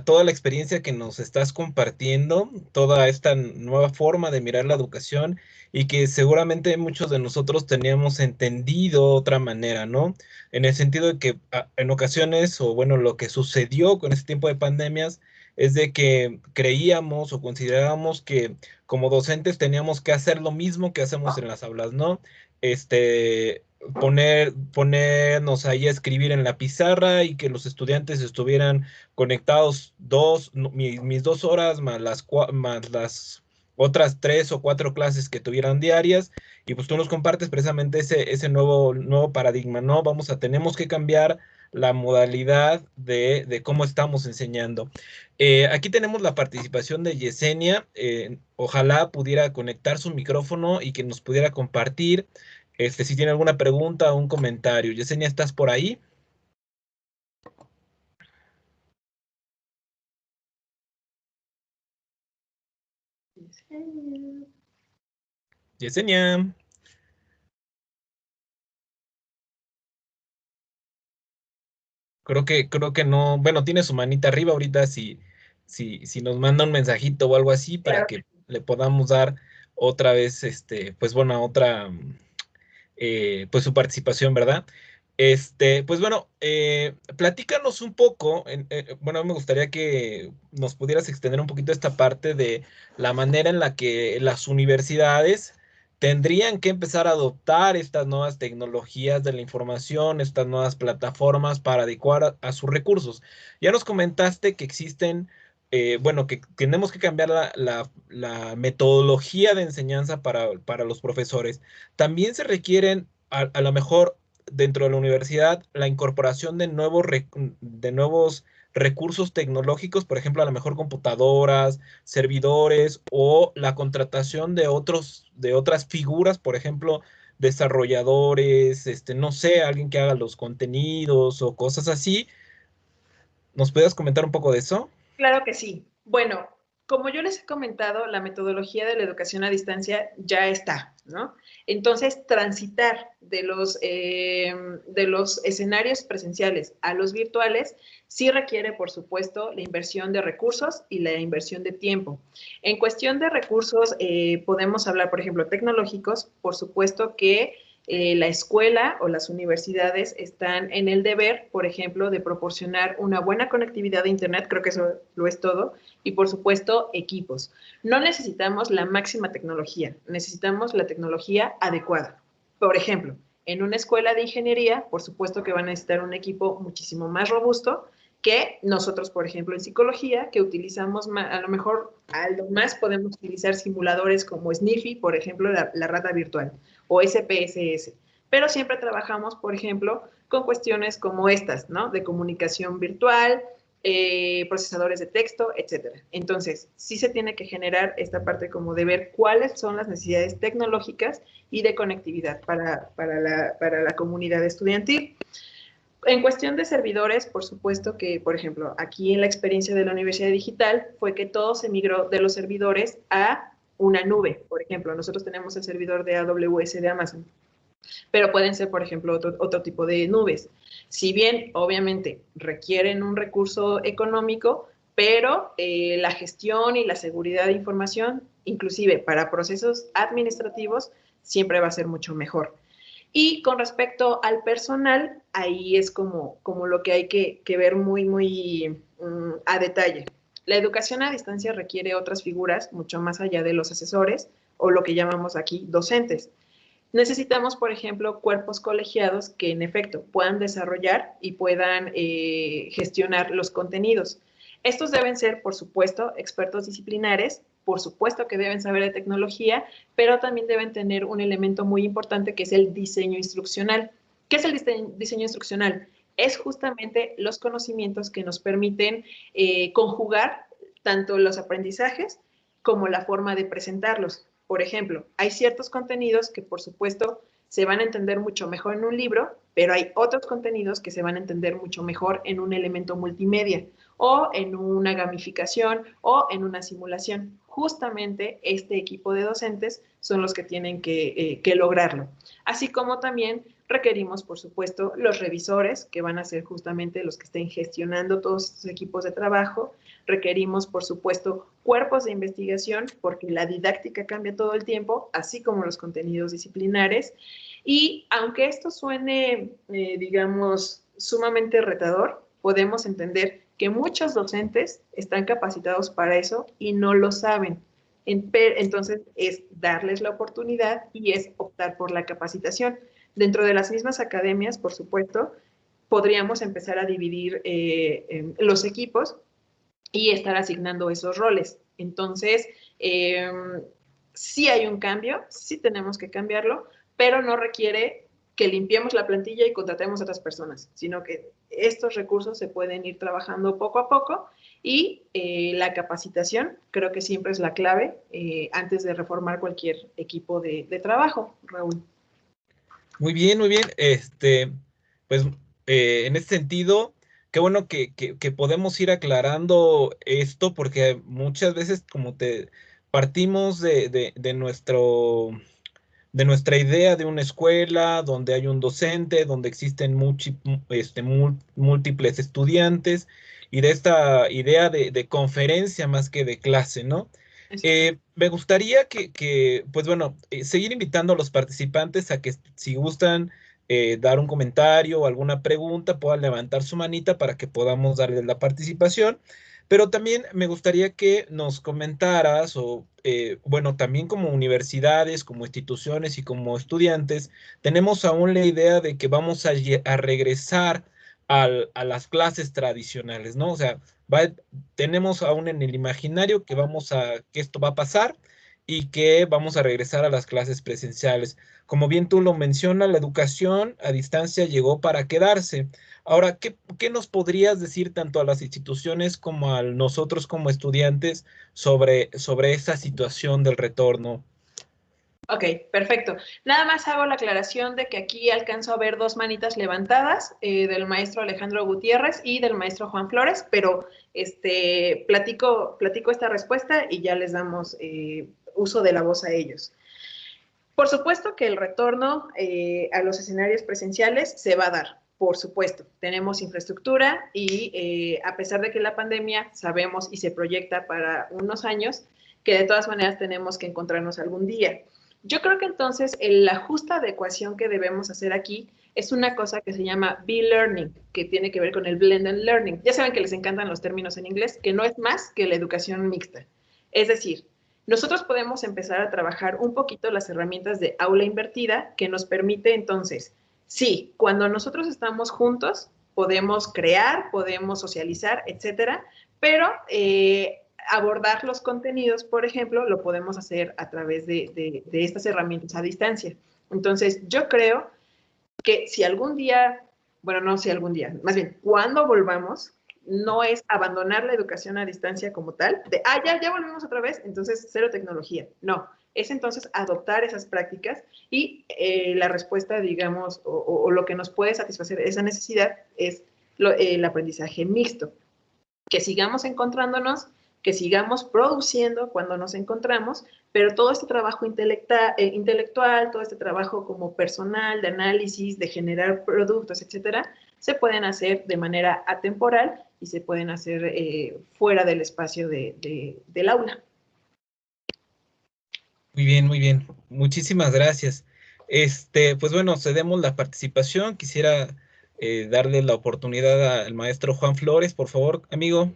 toda la experiencia que nos estás compartiendo, toda esta nueva forma de mirar la educación y que seguramente muchos de nosotros teníamos entendido de otra manera, ¿no? En el sentido de que en ocasiones, o bueno, lo que sucedió con este tiempo de pandemias es de que creíamos o considerábamos que como docentes teníamos que hacer lo mismo que hacemos en las aulas, ¿no? Ponernos ahí a escribir en la pizarra y que los estudiantes estuvieran conectados mis 2 horas más las otras 3 o 4 clases que tuvieran diarias, y pues tú nos compartes precisamente ese nuevo paradigma, ¿no? Tenemos que cambiar la modalidad de cómo estamos enseñando. Aquí tenemos la participación de Yesenia. Ojalá pudiera conectar su micrófono y que nos pudiera compartir si tiene alguna pregunta o un comentario. Yesenia, ¿estás por ahí? Yesenia. Creo que no, bueno, tiene su manita arriba ahorita, si nos manda un mensajito o algo así para Claro. que le podamos dar otra vez, pues bueno, otra, pues su participación, ¿verdad? Pues bueno, platícanos un poco, bueno, me gustaría que nos pudieras extender un poquito esta parte de la manera en la que las universidades tendrían que empezar a adoptar estas nuevas tecnologías de la información, estas nuevas plataformas para adecuar a sus recursos. Ya nos comentaste que existen, bueno, que tenemos que cambiar la metodología de enseñanza para los profesores. También se requieren, a lo mejor, dentro de la universidad, la incorporación de nuevos recursos tecnológicos, por ejemplo, a lo mejor computadoras, servidores, o la contratación de otras figuras, por ejemplo, desarrolladores, no sé, alguien que haga los contenidos o cosas así. ¿Nos puedes comentar un poco de eso? Claro que sí. Bueno, como yo les he comentado, la metodología de la educación a distancia ya está, ¿no? Entonces, transitar de los escenarios presenciales a los virtuales sí requiere, por supuesto, la inversión de recursos y la inversión de tiempo. En cuestión de recursos, podemos hablar, por ejemplo, tecnológicos. Por supuesto que la escuela o las universidades están en el deber, por ejemplo, de proporcionar una buena conectividad de Internet, creo que eso lo es todo, y por supuesto, equipos. No necesitamos la máxima tecnología, necesitamos la tecnología adecuada. Por ejemplo, en una escuela de ingeniería, por supuesto que van a necesitar un equipo muchísimo más robusto que nosotros, por ejemplo, en psicología, que utilizamos, a lo mejor, a lo más podemos utilizar simuladores como Sniffy, por ejemplo, la rata virtual, o SPSS. Pero siempre trabajamos, por ejemplo, con cuestiones como estas, ¿no? De comunicación virtual, procesadores de texto, etcétera. Entonces, sí se tiene que generar esta parte como de ver cuáles son las necesidades tecnológicas y de conectividad para la comunidad estudiantil. En cuestión de servidores, por supuesto que, por ejemplo, aquí en la experiencia de la Universidad Digital fue que todo se migró de los servidores a una nube. Por ejemplo, nosotros tenemos el servidor de AWS de Amazon, pero pueden ser, por ejemplo, otro tipo de nubes. Si bien, obviamente, requieren un recurso económico, pero la gestión y la seguridad de información, inclusive para procesos administrativos, siempre va a ser mucho mejor. Y con respecto al personal, ahí es como lo que hay que ver muy a detalle. La educación a distancia requiere otras figuras mucho más allá de los asesores o lo que llamamos aquí docentes. Necesitamos, por ejemplo, cuerpos colegiados que en efecto puedan desarrollar y puedan gestionar los contenidos. Estos deben ser, por supuesto, expertos disciplinares, por supuesto que deben saber de tecnología, pero también deben tener un elemento muy importante que es el diseño instruccional. ¿Qué es el diseño instruccional? Es justamente los conocimientos que nos permiten conjugar tanto los aprendizajes como la forma de presentarlos. Por ejemplo, hay ciertos contenidos que, por supuesto, se van a entender mucho mejor en un libro, pero hay otros contenidos que se van a entender mucho mejor en un elemento multimedia o en una gamificación o en una simulación. Justamente este equipo de docentes son los que tienen que lograrlo. Así como también requerimos, por supuesto, los revisores, que van a ser justamente los que estén gestionando todos estos equipos de trabajo. Requerimos, por supuesto, cuerpos de investigación, porque la didáctica cambia todo el tiempo, así como los contenidos disciplinares. Y aunque esto suene, digamos, sumamente retador, podemos entender que muchos docentes están capacitados para eso y no lo saben. Entonces, es darles la oportunidad y es optar por la capacitación. Dentro de las mismas academias, por supuesto, podríamos empezar a dividir los equipos y estar asignando esos roles. Entonces, sí hay un cambio, sí tenemos que cambiarlo, pero no requiere que limpiemos la plantilla y contratemos a otras personas, sino que estos recursos se pueden ir trabajando poco a poco y la capacitación creo que siempre es la clave antes de reformar cualquier equipo de trabajo, Raúl. Muy bien, muy bien. Pues en este sentido, qué bueno que podemos ir aclarando esto, porque muchas veces como te partimos de nuestra idea de una escuela donde hay un docente, donde existen múltiples estudiantes, y de esta idea de conferencia más que de clase, ¿no? Me gustaría pues bueno, seguir invitando a los participantes a que si gustan dar un comentario o alguna pregunta, puedan levantar su manita para que podamos darle la participación. Pero también me gustaría que nos comentaras, o bueno, también como universidades, como instituciones y como estudiantes, tenemos aún la idea de que vamos a regresar a las clases tradicionales, ¿no? O sea, tenemos aún en el imaginario que esto va a pasar y que vamos a regresar a las clases presenciales. Como bien tú lo mencionas, la educación a distancia llegó para quedarse. Ahora, ¿qué nos podrías decir tanto a las instituciones como a nosotros como estudiantes sobre esa situación del retorno? Ok, perfecto. Nada más hago la aclaración de que aquí alcanzo a ver dos manitas levantadas del maestro Alejandro Gutiérrez y del maestro Juan Flores, pero platico esta respuesta y ya les damos uso de la voz a ellos. Por supuesto que el retorno a los escenarios presenciales se va a dar, por supuesto. Tenemos infraestructura y a pesar de que la pandemia sabemos y se proyecta para unos años, que de todas maneras tenemos que encontrarnos algún día. Yo creo que entonces la justa adecuación que debemos hacer aquí es una cosa que se llama B-Learning, que tiene que ver con el Blended Learning. Ya saben que les encantan los términos en inglés, que no es más que la educación mixta. Es decir, nosotros podemos empezar a trabajar un poquito las herramientas de aula invertida que nos permite entonces, sí, cuando nosotros estamos juntos, podemos crear, podemos socializar, etcétera, pero abordar los contenidos, por ejemplo, lo podemos hacer a través de estas herramientas a distancia. Entonces, yo creo que si algún día, bueno, no si algún día, más bien, cuando volvamos, no es abandonar la educación a distancia como tal, de, ya volvimos otra vez, entonces cero tecnología. No, es entonces adoptar esas prácticas y la respuesta, digamos, o lo que nos puede satisfacer esa necesidad es el aprendizaje mixto. Que sigamos encontrándonos, que sigamos produciendo cuando nos encontramos, pero todo este trabajo intelectual, todo este trabajo como personal, de análisis, de generar productos, etcétera, se pueden hacer de manera atemporal y se pueden hacer fuera del espacio del aula. Muy bien, muy bien. Muchísimas gracias. Pues bueno, cedemos la participación. Quisiera darle la oportunidad al maestro Juan Flores, por favor, amigo.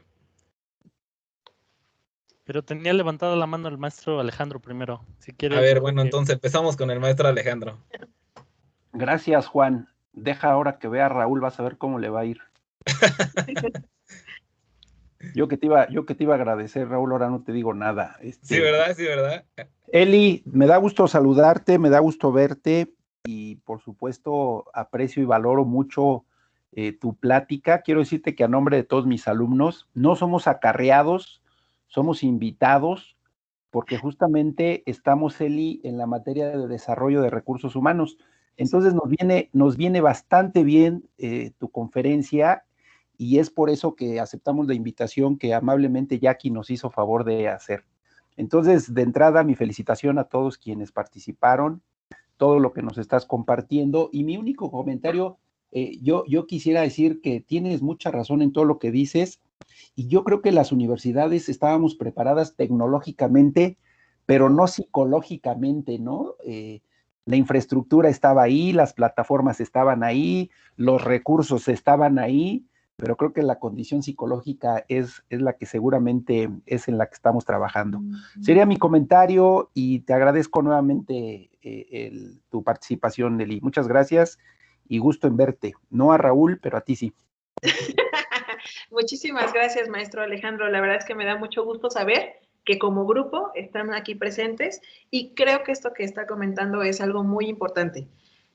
Pero tenía levantada la mano el maestro Alejandro primero. Si A quieres. ver, bueno, entonces empezamos con el maestro Alejandro. Gracias, Juan. Deja ahora que vea a Raúl, vas a ver cómo le va a ir. Yo que te iba a agradecer, Raúl, ahora no te digo nada. Sí, ¿verdad? Sí, ¿verdad? Eli, me da gusto saludarte, me da gusto verte y por supuesto aprecio y valoro mucho tu plática. Quiero decirte que a nombre de todos mis alumnos, no somos acarreados, somos invitados, porque justamente estamos, Eli, en la materia de desarrollo de recursos humanos. Entonces nos viene bastante bien tu conferencia y es por eso que aceptamos la invitación que amablemente Jackie nos hizo favor de hacer. Entonces, de entrada, mi felicitación a todos quienes participaron, todo lo que nos estás compartiendo. Y mi único comentario, yo quisiera decir que tienes mucha razón en todo lo que dices, y yo creo que las universidades estábamos preparadas tecnológicamente, pero no psicológicamente, ¿no? La infraestructura estaba ahí, las plataformas estaban ahí, los recursos estaban ahí, pero creo que la condición psicológica es la que seguramente es en la que estamos trabajando. Sería mi comentario y te agradezco nuevamente tu participación, Nelly. Muchas gracias y gusto en verte. No a Raúl, pero a ti sí. Muchísimas gracias, maestro Alejandro. La verdad es que me da mucho gusto saber que como grupo están aquí presentes y creo que esto que está comentando es algo muy importante.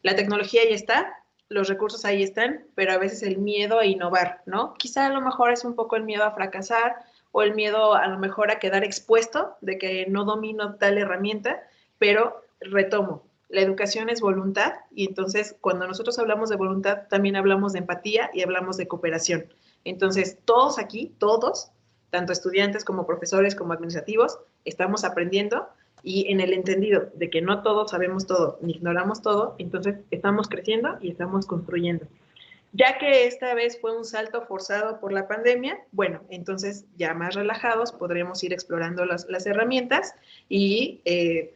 La tecnología ya está, los recursos ahí están, pero a veces el miedo a innovar, ¿no? Quizá a lo mejor es un poco el miedo a fracasar o el miedo a lo mejor a quedar expuesto de que no domino tal herramienta, pero retomo. La educación es voluntad y entonces cuando nosotros hablamos de voluntad también hablamos de empatía y hablamos de cooperación. Entonces todos aquí, todos, tanto estudiantes como profesores como administrativos, estamos aprendiendo y en el entendido de que no todos sabemos todo ni ignoramos todo, entonces estamos creciendo y estamos construyendo. Ya que esta vez fue un salto forzado por la pandemia, bueno, entonces ya más relajados podremos ir explorando las herramientas y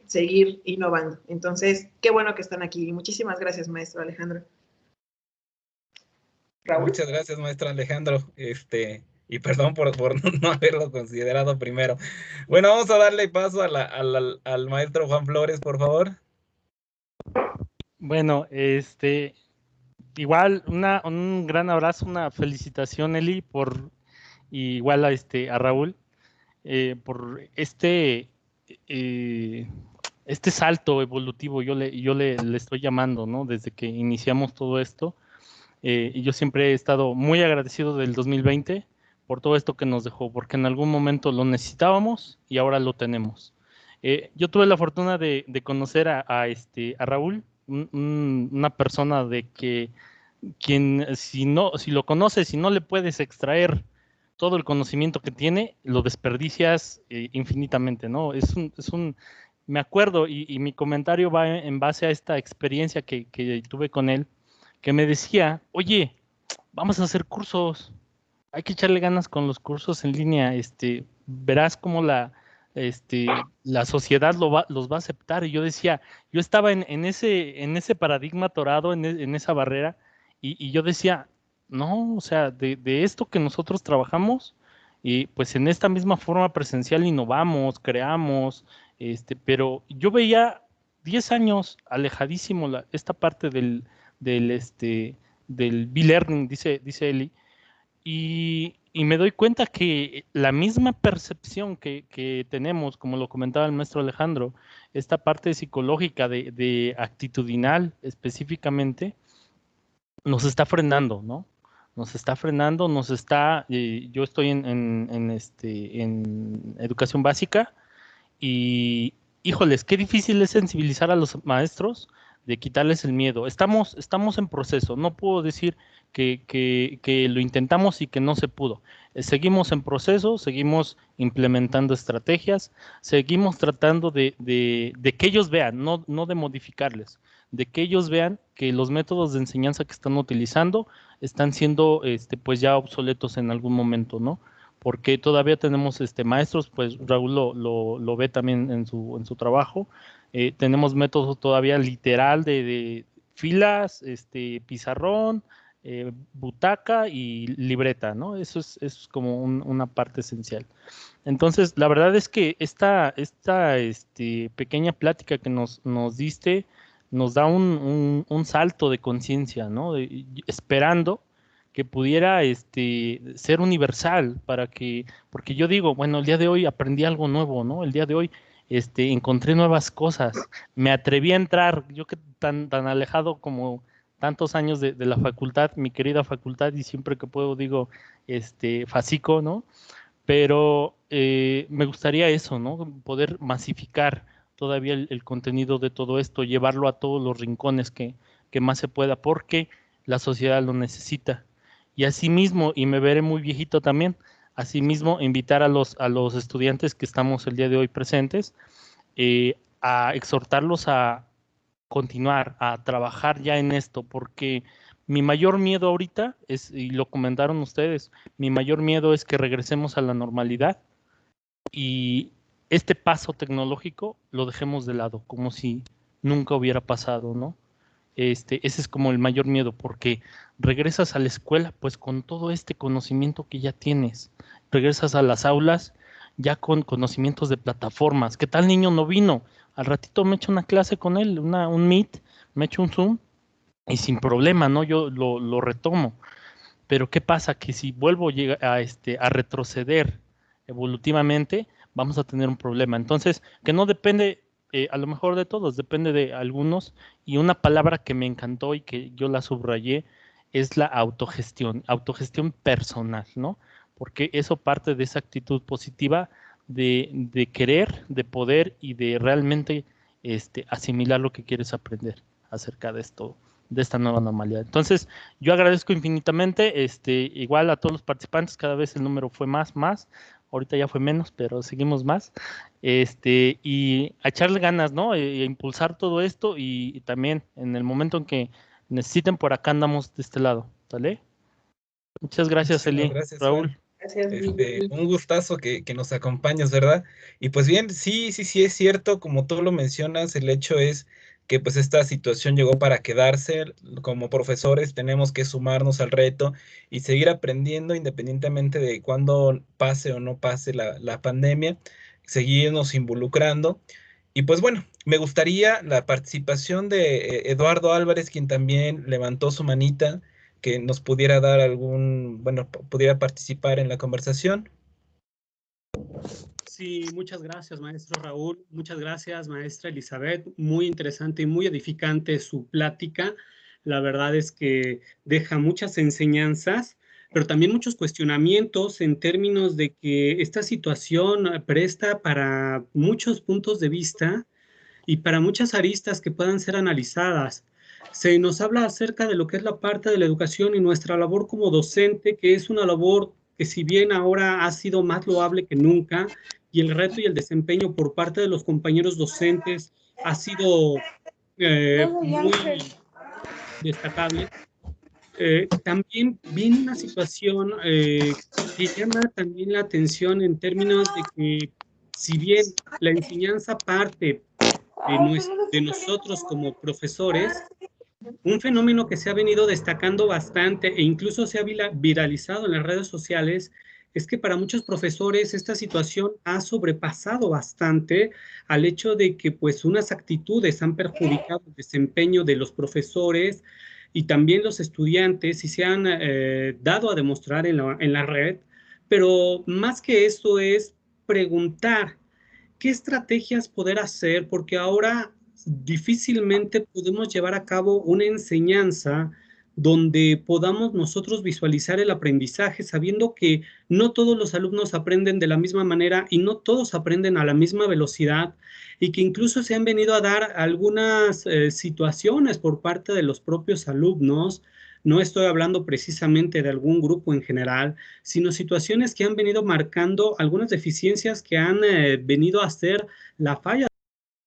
seguir innovando. Entonces, qué bueno que están aquí. Muchísimas gracias, maestro Alejandro. ¿Raúl? Muchas gracias, maestro Alejandro. Y perdón por no haberlo considerado primero. Bueno, vamos a darle paso al maestro Juan Flores, por favor. Bueno, igual un gran abrazo, una felicitación, Eli, igual a Raúl, por este salto evolutivo, yo le estoy llamando, ¿no? Desde que iniciamos todo esto. Y yo siempre he estado muy agradecido del 2020 por todo esto que nos dejó, porque en algún momento lo necesitábamos y ahora lo tenemos. Yo tuve la fortuna de conocer a Raúl, una persona de quien si lo conoces, si no le puedes extraer todo el conocimiento que tiene, lo desperdicias infinitamente, ¿no? Me acuerdo, y mi comentario va en base a esta experiencia que tuve con él, que me decía, oye, vamos a hacer cursos, hay que echarle ganas con los cursos en línea, verás cómo la sociedad los va a aceptar. Y yo decía, yo estaba en ese paradigma atorado, en esa barrera, y yo decía, no, o sea, de esto que nosotros trabajamos, y pues en esta misma forma presencial innovamos, creamos, pero yo veía 10 años alejadísimo esta parte del e-learning, dice Eli, y me doy cuenta que la misma percepción que tenemos, como lo comentaba el maestro Alejandro, esta parte psicológica de actitudinal específicamente, nos está frenando, ¿no? Nos está frenando, yo estoy en educación básica y híjoles, qué difícil es sensibilizar a los maestros de quitarles el miedo. Estamos en proceso, no puedo decir que lo intentamos y que no se pudo. Seguimos en proceso, seguimos implementando estrategias, seguimos tratando de que ellos vean, no de modificarles, de que ellos vean que los métodos de enseñanza que están utilizando están siendo pues ya obsoletos en algún momento, ¿no? Porque todavía tenemos maestros, pues Raúl lo ve también en su trabajo, tenemos métodos todavía literal de filas, pizarrón, butaca y libreta, ¿no? Eso es como una parte esencial. Entonces, la verdad es que esta pequeña plática que nos diste nos da un salto de conciencia, ¿no? Esperando que pudiera ser universal porque yo digo, bueno, el día de hoy aprendí algo nuevo, ¿no? El día de hoy encontré nuevas cosas, me atreví a entrar, yo que tan alejado como tantos años de la facultad, mi querida facultad, y siempre que puedo digo, facico, ¿no? Pero me gustaría eso, ¿no? Poder masificar todavía el contenido de todo esto, llevarlo a todos los rincones que más se pueda, porque la sociedad lo necesita. Y asimismo, y me veré muy viejito también, asimismo invitar a los estudiantes que estamos el día de hoy presentes, a exhortarlos a continuar, a trabajar ya en esto, porque mi mayor miedo ahorita es, y lo comentaron ustedes, mi mayor miedo es que regresemos a la normalidad y este paso tecnológico lo dejemos de lado, como si nunca hubiera pasado, ¿no? Ese es como el mayor miedo, porque regresas a la escuela pues con todo este conocimiento que ya tienes, regresas a las aulas ya con conocimientos de plataformas. ¿Qué tal niño no vino? Al ratito me echo una clase con él, un Meet, me echo un Zoom y sin problema, ¿no? Yo lo retomo. Pero ¿qué pasa? Que si vuelvo a retroceder evolutivamente, vamos a tener un problema. Entonces, que no depende a lo mejor de todos, depende de algunos. Y una palabra que me encantó y que yo la subrayé es la autogestión personal, ¿no? Porque eso parte de esa actitud positiva de querer, de poder y de realmente asimilar lo que quieres aprender acerca de esta nueva normalidad. Entonces, yo agradezco infinitamente, igual a todos los participantes, cada vez el número fue más, ahorita ya fue menos, pero seguimos más, y a echarle ganas, ¿no? A impulsar todo esto y también en el momento en que necesiten, por acá andamos de este lado, ¿sale? Muchas gracias, Muchísimas Eli, gracias, Raúl. Juan. Un gustazo que nos acompañes, ¿verdad? Y pues bien, sí es cierto, como tú lo mencionas, el hecho es que pues esta situación llegó para quedarse. Como profesores tenemos que sumarnos al reto y seguir aprendiendo independientemente de cuándo pase o no pase la pandemia, seguirnos involucrando. Y pues bueno, me gustaría la participación de Eduardo Álvarez, quien también levantó su manita, que nos pudiera dar pudiera participar en la conversación. Sí, muchas gracias, maestro Raúl. Muchas gracias, maestra Elizabeth. Muy interesante y muy edificante su plática. La verdad es que deja muchas enseñanzas, pero también muchos cuestionamientos en términos de que esta situación presta para muchos puntos de vista y para muchas aristas que puedan ser analizadas. Se nos habla acerca de lo que es la parte de la educación y nuestra labor como docente, que es una labor que si bien ahora ha sido más loable que nunca, y el reto y el desempeño por parte de los compañeros docentes ha sido muy destacable. También viene una situación que llama también la atención en términos de que si bien la enseñanza parte de nosotros como profesores, un fenómeno que se ha venido destacando bastante e incluso se ha viralizado en las redes sociales es que para muchos profesores esta situación ha sobrepasado bastante al hecho de que pues unas actitudes han perjudicado el desempeño de los profesores y también los estudiantes y se han dado a demostrar en la red, pero más que esto es preguntar qué estrategias poder hacer, porque ahora difícilmente podemos llevar a cabo una enseñanza donde podamos nosotros visualizar el aprendizaje, sabiendo que no todos los alumnos aprenden de la misma manera y no todos aprenden a la misma velocidad, y que incluso se han venido a dar algunas situaciones por parte de los propios alumnos. No estoy hablando precisamente de algún grupo en general, sino situaciones que han venido marcando algunas deficiencias que han venido a ser la falla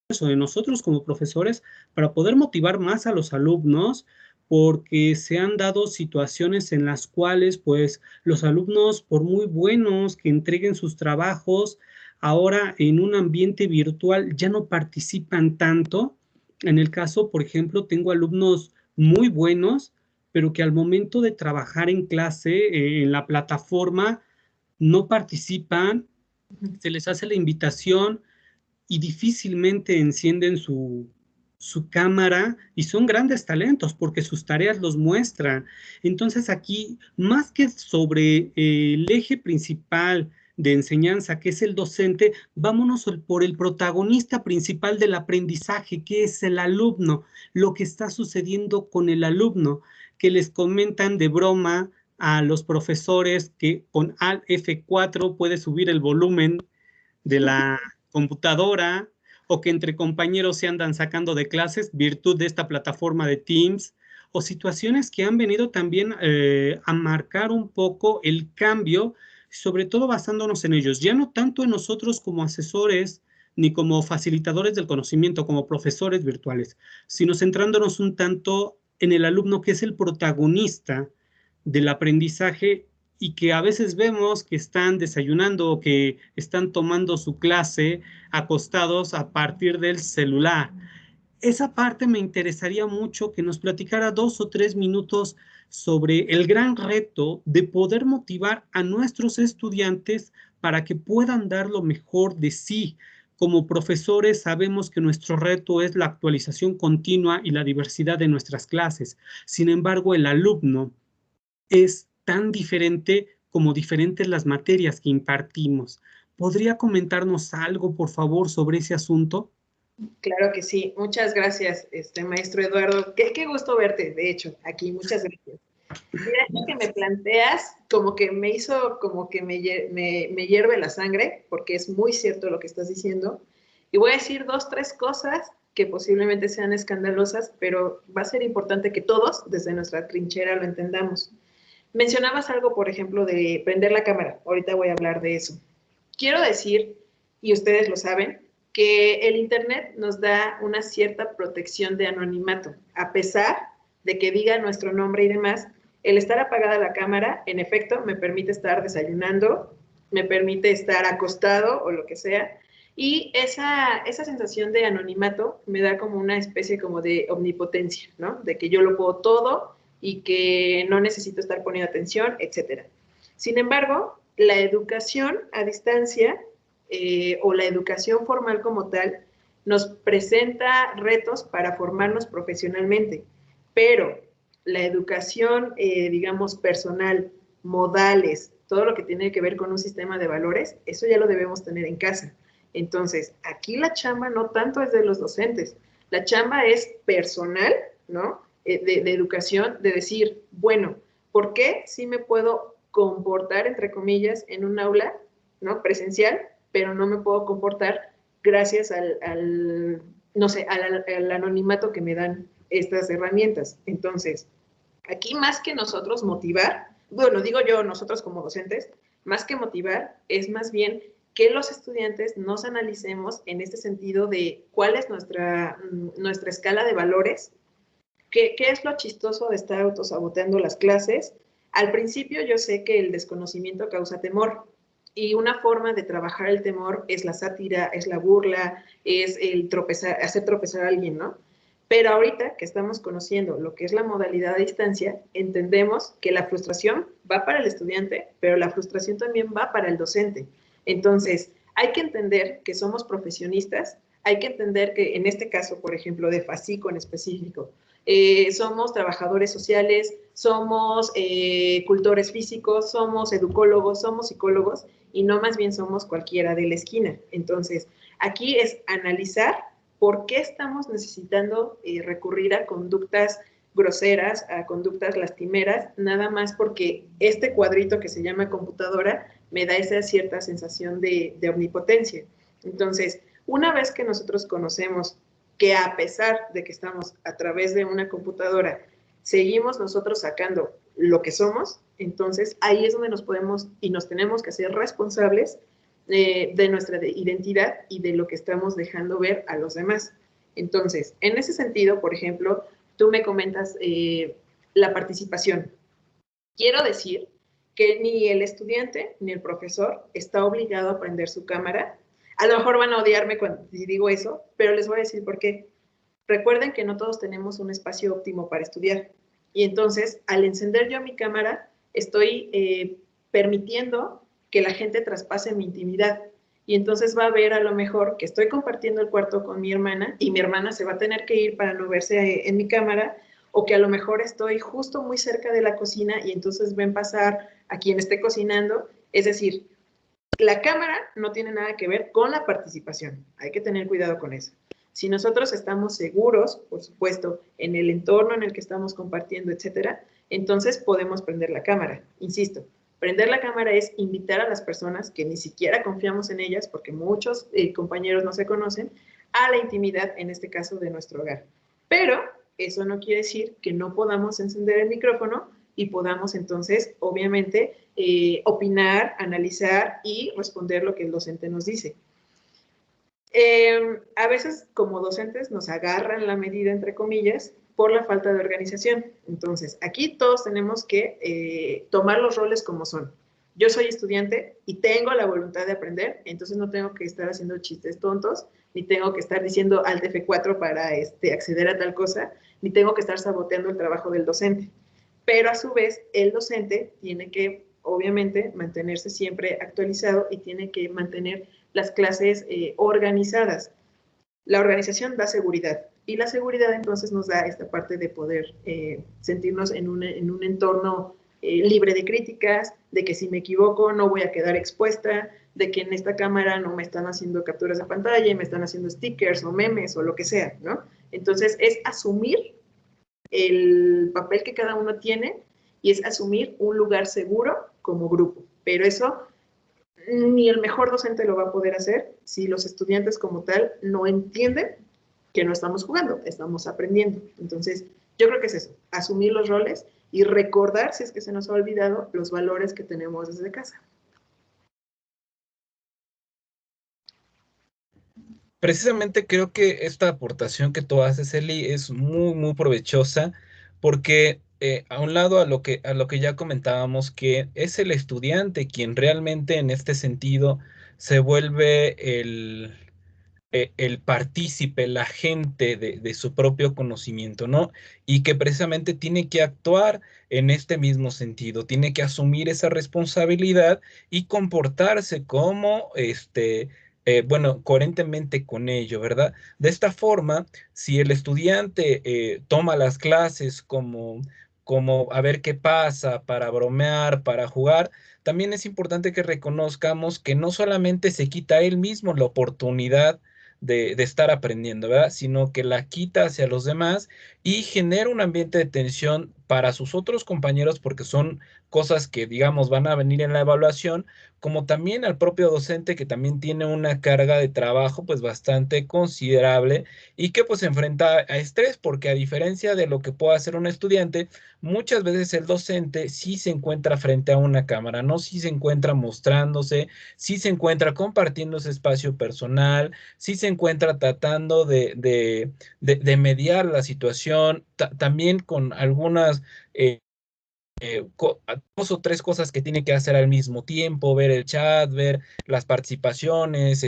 de nosotros como profesores para poder motivar más a los alumnos, porque se han dado situaciones en las cuales pues los alumnos, por muy buenos que entreguen sus trabajos, ahora en un ambiente virtual ya no participan tanto. En el caso, por ejemplo, tengo alumnos muy buenos, pero que al momento de trabajar en clase, en la plataforma, no participan, se les hace la invitación y difícilmente encienden su cámara, y son grandes talentos porque sus tareas los muestran. Entonces aquí, más que sobre el eje principal de enseñanza, que es el docente, vámonos por el protagonista principal del aprendizaje, que es el alumno, lo que está sucediendo con el alumno, que les comentan de broma a los profesores que con Alt F4 puede subir el volumen de la computadora, o que entre compañeros se andan sacando de clases, virtud de esta plataforma de Teams, o situaciones que han venido también a marcar un poco el cambio, sobre todo basándonos en ellos, ya no tanto en nosotros como asesores, ni como facilitadores del conocimiento, como profesores virtuales, sino centrándonos un tanto en el alumno, que es el protagonista del aprendizaje, y que a veces vemos que están desayunando o que están tomando su clase acostados a partir del celular. Esa parte me interesaría mucho que nos platicara 2 o 3 minutos sobre el gran reto de poder motivar a nuestros estudiantes para que puedan dar lo mejor de sí. Como profesores sabemos que nuestro reto es la actualización continua y la diversidad de nuestras clases. Sin embargo, el alumno es tan diferente como diferentes las materias que impartimos. ¿Podría comentarnos algo, por favor, sobre ese asunto? Claro que sí. Muchas gracias, maestro Eduardo. Qué gusto verte, de hecho, aquí. Muchas gracias. Mira, esto que me planteas, como que me hizo, como que me hierve la sangre, porque es muy cierto lo que estás diciendo. Y voy a decir 2, 3 cosas que posiblemente sean escandalosas, pero va a ser importante que todos, desde nuestra trinchera, lo entendamos. Mencionabas algo, por ejemplo, de prender la cámara. Ahorita voy a hablar de eso. Quiero decir, y ustedes lo saben, que el Internet nos da una cierta protección de anonimato. A pesar de que diga nuestro nombre y demás, el estar apagada la cámara, en efecto, me permite estar desayunando, me permite estar acostado o lo que sea, y esa sensación de anonimato me da como una especie como de omnipotencia, ¿no? De que yo lo puedo todo y que no necesito estar poniendo atención, etc. Sin embargo, la educación a distancia o la educación formal como tal nos presenta retos para formarnos profesionalmente, pero la educación, digamos, personal, modales, todo lo que tiene que ver con un sistema de valores, eso ya lo debemos tener en casa. Entonces, aquí la chamba no tanto es de los docentes, la chamba es personal, ¿no? De educación, de decir, bueno, ¿por qué sí me puedo comportar, entre comillas, en un aula, ¿no? Presencial, pero no me puedo comportar gracias no sé, al anonimato que me dan estas herramientas? Entonces, aquí más que nosotros motivar, bueno, digo yo, nosotros como docentes, más que motivar, es más bien que los estudiantes nos analicemos en este sentido de cuál es nuestra escala de valores. ¿Qué es lo chistoso de estar autosaboteando las clases? Al principio yo sé que el desconocimiento causa temor, y una forma de trabajar el temor es la sátira, es la burla, es el hacer tropezar a alguien, ¿no? Pero ahorita que estamos conociendo lo que es la modalidad a distancia, entendemos que la frustración va para el estudiante, pero la frustración también va para el docente. Entonces, hay que entender que somos profesionistas, hay que entender que en este caso, por ejemplo, de FACICO en específico, somos trabajadores sociales, somos cultores físicos, somos educólogos, somos psicólogos, y no más bien somos cualquiera de la esquina. Entonces, aquí es analizar por qué estamos necesitando recurrir a conductas groseras, a conductas lastimeras, nada más porque este cuadrito que se llama computadora me da esa cierta sensación de omnipotencia. Entonces, una vez que nosotros conocemos que a pesar de que estamos a través de una computadora, seguimos nosotros sacando lo que somos, entonces ahí es donde nos podemos y nos tenemos que hacer responsables de nuestra identidad y de lo que estamos dejando ver a los demás. Entonces, en ese sentido, por ejemplo, tú me comentas la participación. Quiero decir que ni el estudiante ni el profesor está obligado a prender su cámara. A lo mejor van a odiarme si digo eso, pero les voy a decir por qué. Recuerden que no todos tenemos un espacio óptimo para estudiar. Y entonces, al encender yo mi cámara, estoy permitiendo que la gente traspase mi intimidad. Y entonces va a ver a lo mejor que estoy compartiendo el cuarto con mi hermana y mi hermana se va a tener que ir para no verse en mi cámara, o que a lo mejor estoy justo muy cerca de la cocina y entonces ven pasar a quien esté cocinando. Es decir, la cámara no tiene nada que ver con la participación. Hay que tener cuidado con eso. Si nosotros estamos seguros, por supuesto, en el entorno en el que estamos compartiendo, etcétera, entonces podemos prender la cámara. Insisto, prender la cámara es invitar a las personas que ni siquiera confiamos en ellas, porque muchos compañeros no se conocen, a la intimidad, en este caso, de nuestro hogar. Pero eso no quiere decir que no podamos encender el micrófono y podamos entonces, obviamente, opinar, analizar y responder lo que el docente nos dice. A veces, como docentes, nos agarran la medida, entre comillas, por la falta de organización. Entonces, aquí todos tenemos que tomar los roles como son. Yo soy estudiante y tengo la voluntad de aprender, entonces no tengo que estar haciendo chistes tontos, ni tengo que estar diciendo alt F4 para acceder a tal cosa, ni tengo que estar saboteando el trabajo del docente. Pero a su vez, el docente tiene que, obviamente, mantenerse siempre actualizado y tiene que mantener las clases organizadas. La organización da seguridad y la seguridad entonces nos da esta parte de poder sentirnos en un entorno libre de críticas, de que si me equivoco no voy a quedar expuesta, de que en esta cámara no me están haciendo capturas de pantalla y me están haciendo stickers o memes o lo que sea, ¿no? Entonces es asumir el papel que cada uno tiene y es asumir un lugar seguro como grupo, pero eso ni el mejor docente lo va a poder hacer si los estudiantes como tal no entienden que no estamos jugando, estamos aprendiendo. Entonces, yo creo que es eso, asumir los roles y recordar, si es que se nos ha olvidado, los valores que tenemos desde casa. Precisamente creo que esta aportación que tú haces, Eli, es muy, muy provechosa porque a un lado a lo que ya comentábamos, que es el estudiante quien realmente en este sentido se vuelve el partícipe, el agente de su propio conocimiento, ¿no? Y que precisamente tiene que actuar en este mismo sentido, tiene que asumir esa responsabilidad y comportarse como, bueno, coherentemente con ello, ¿verdad? De esta forma, si el estudiante toma las clases como a ver qué pasa, para bromear, para jugar, también es importante que reconozcamos que no solamente se quita a él mismo la oportunidad de estar aprendiendo, ¿verdad? Sino que la quita hacia los demás y genera un ambiente de tensión para sus otros compañeros porque son cosas que, digamos, van a venir en la evaluación, como también al propio docente que también tiene una carga de trabajo pues bastante considerable y que pues se enfrenta a estrés porque a diferencia de lo que pueda hacer un estudiante, muchas veces el docente sí se encuentra frente a una cámara, ¿no? Sí se encuentra mostrándose, sí se encuentra compartiendo ese espacio personal, sí se encuentra tratando de mediar la situación, también con algunas dos o tres cosas que tiene que hacer al mismo tiempo, ver el chat, ver las participaciones,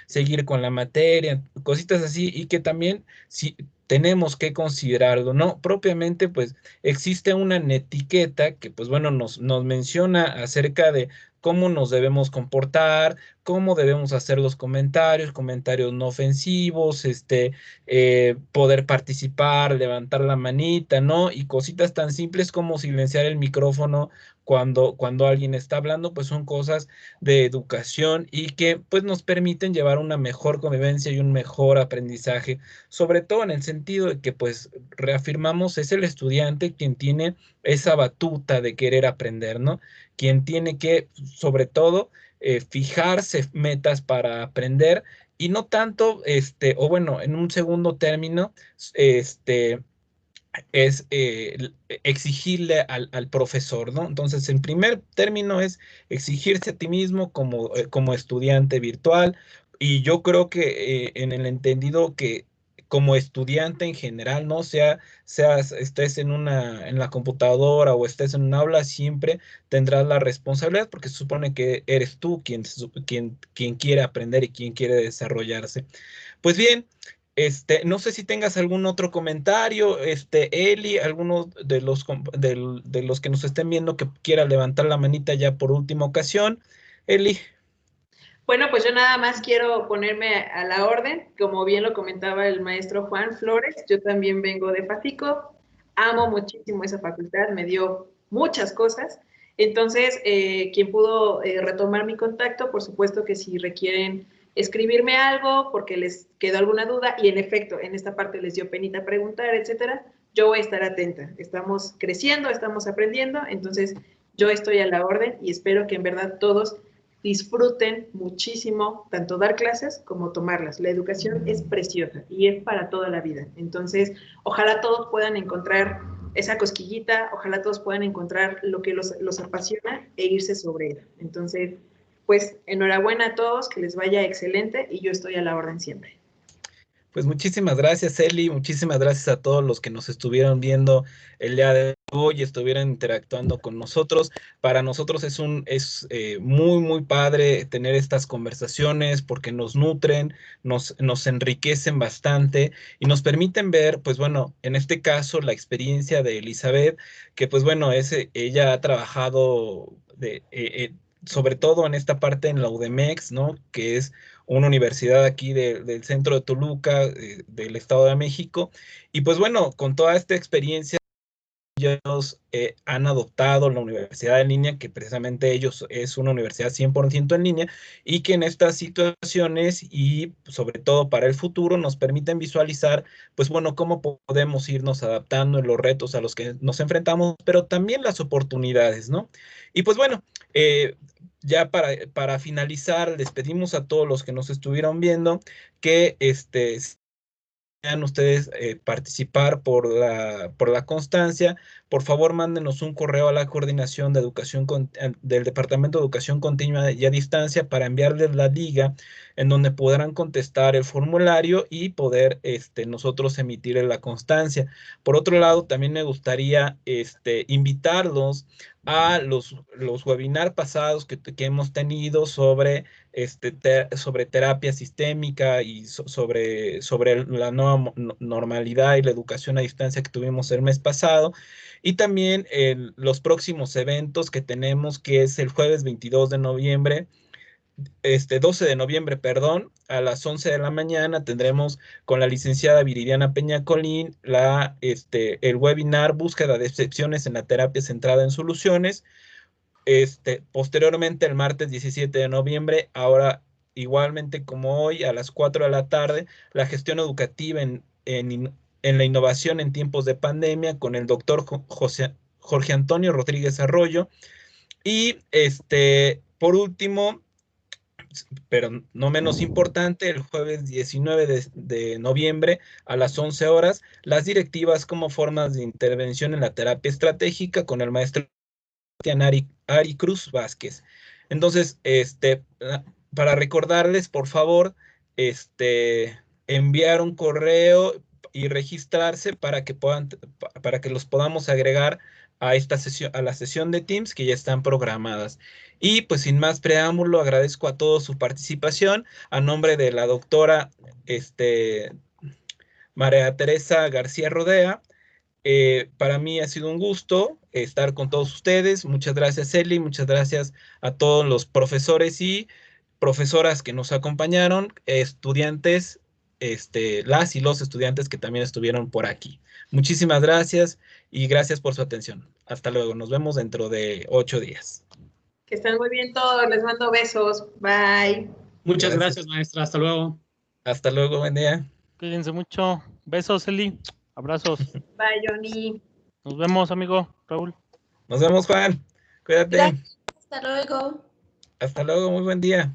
seguir con la materia, cositas así, y que también si tenemos que considerarlo, ¿no? Propiamente, pues existe una etiqueta que, pues bueno, nos menciona acerca de cómo nos debemos comportar, cómo debemos hacer los comentarios no ofensivos, poder participar, levantar la manita, ¿no? Y cositas tan simples como silenciar el micrófono cuando alguien está hablando, pues son cosas de educación y que pues nos permiten llevar una mejor convivencia y un mejor aprendizaje, sobre todo en el sentido de que pues reafirmamos es el estudiante quien tiene esa batuta de querer aprender, ¿no? Quien tiene que, sobre todo, fijarse metas para aprender y no tanto, o bueno, en un segundo término, es exigirle al profesor, ¿no? Entonces, en primer término es exigirse a ti mismo como estudiante virtual y yo creo que en el entendido que como estudiante en general, ¿no? Estés en la computadora o estés en un aula, siempre tendrás la responsabilidad porque se supone que eres tú quien quiere aprender y quien quiere desarrollarse. Pues bien, no sé si tengas algún otro comentario, Eli, alguno de los que nos estén viendo que quiera levantar la manita ya por última ocasión. Eli. Bueno, pues yo nada más quiero ponerme a la orden, como bien lo comentaba el maestro Juan Flores, yo también vengo de FAFICO, amo muchísimo esa facultad, me dio muchas cosas, entonces quien pudo retomar mi contacto, por supuesto que si requieren escribirme algo porque les quedó alguna duda y en efecto en esta parte les dio penita preguntar, etcétera, yo voy a estar atenta, estamos creciendo, estamos aprendiendo, entonces yo estoy a la orden y espero que en verdad todos disfruten muchísimo tanto dar clases como tomarlas. La educación es preciosa y es para toda la vida. Entonces, ojalá todos puedan encontrar esa cosquillita, ojalá todos puedan encontrar lo que los apasiona e irse sobre ella. Entonces, pues enhorabuena a todos, que les vaya excelente y yo estoy a la orden siempre. Pues muchísimas gracias, Eli, muchísimas gracias a todos los que nos estuvieron viendo el día de hoy, estuvieron interactuando con nosotros. Para nosotros es muy, muy padre tener estas conversaciones porque nos nutren, nos enriquecen bastante y nos permiten ver, pues bueno, en este caso la experiencia de Elizabeth, que pues bueno, ella ha trabajado sobre todo en esta parte en la UDEMEX, ¿no? Que es una universidad aquí del centro de Toluca, del Estado de México. Y pues bueno, con toda esta experiencia, ellos han adoptado la universidad en línea, que precisamente ellos es una universidad 100% en línea, y que en estas situaciones y sobre todo para el futuro nos permiten visualizar, pues bueno, cómo podemos irnos adaptando en los retos a los que nos enfrentamos, pero también las oportunidades, ¿no? Y pues bueno, ya para finalizar, les pedimos a todos los que nos estuvieron viendo que ustedes participar por la constancia, por favor mándenos un correo a la coordinación de educación del Departamento de Educación Continua y a Distancia para enviarles la liga en donde podrán contestar el formulario y poder nosotros emitir la constancia. Por otro lado, también me gustaría invitarlos a los webinars pasados que hemos tenido sobre terapia sistémica y sobre la nueva normalidad y la educación a distancia que tuvimos el mes pasado. Y también los próximos eventos que tenemos, que es el jueves 22 de noviembre, 12 de noviembre, perdón, a las 11 de la mañana tendremos con la licenciada Viridiana Peña Colín el webinar Búsqueda de excepciones en la terapia centrada en soluciones. Posteriormente, el martes 17 de noviembre, ahora igualmente como hoy, a las 4 de la tarde, la gestión educativa en la innovación en tiempos de pandemia con el doctor Jorge Antonio Rodríguez Arroyo. Y por último, pero no menos importante, el jueves 19 de noviembre a las 11 horas, las directivas como formas de intervención en la terapia estratégica con el maestro Ari Cruz Vázquez. Entonces, para recordarles, por favor, enviar un correo y registrarse para que los podamos agregar a esta sesión, a la sesión de Teams que ya están programadas. Y pues sin más preámbulo, agradezco a todos su participación a nombre de la doctora María Teresa García Rodea. Para mí ha sido un gusto estar con todos ustedes. Muchas gracias, Eli. Muchas gracias a todos los profesores y profesoras que nos acompañaron, estudiantes. las y los estudiantes que también estuvieron por aquí. Muchísimas gracias y gracias por su atención. Hasta luego, nos vemos dentro de 8 días. Que estén muy bien todos, les mando besos, bye. Muchas gracias, maestra, hasta luego. Hasta luego, buen día. Cuídense mucho. Besos, Eli. Abrazos. Bye, Johnny. Nos vemos, amigo Raúl. Nos vemos, Juan. Cuídate. Gracias. Hasta luego. Hasta luego, muy buen día.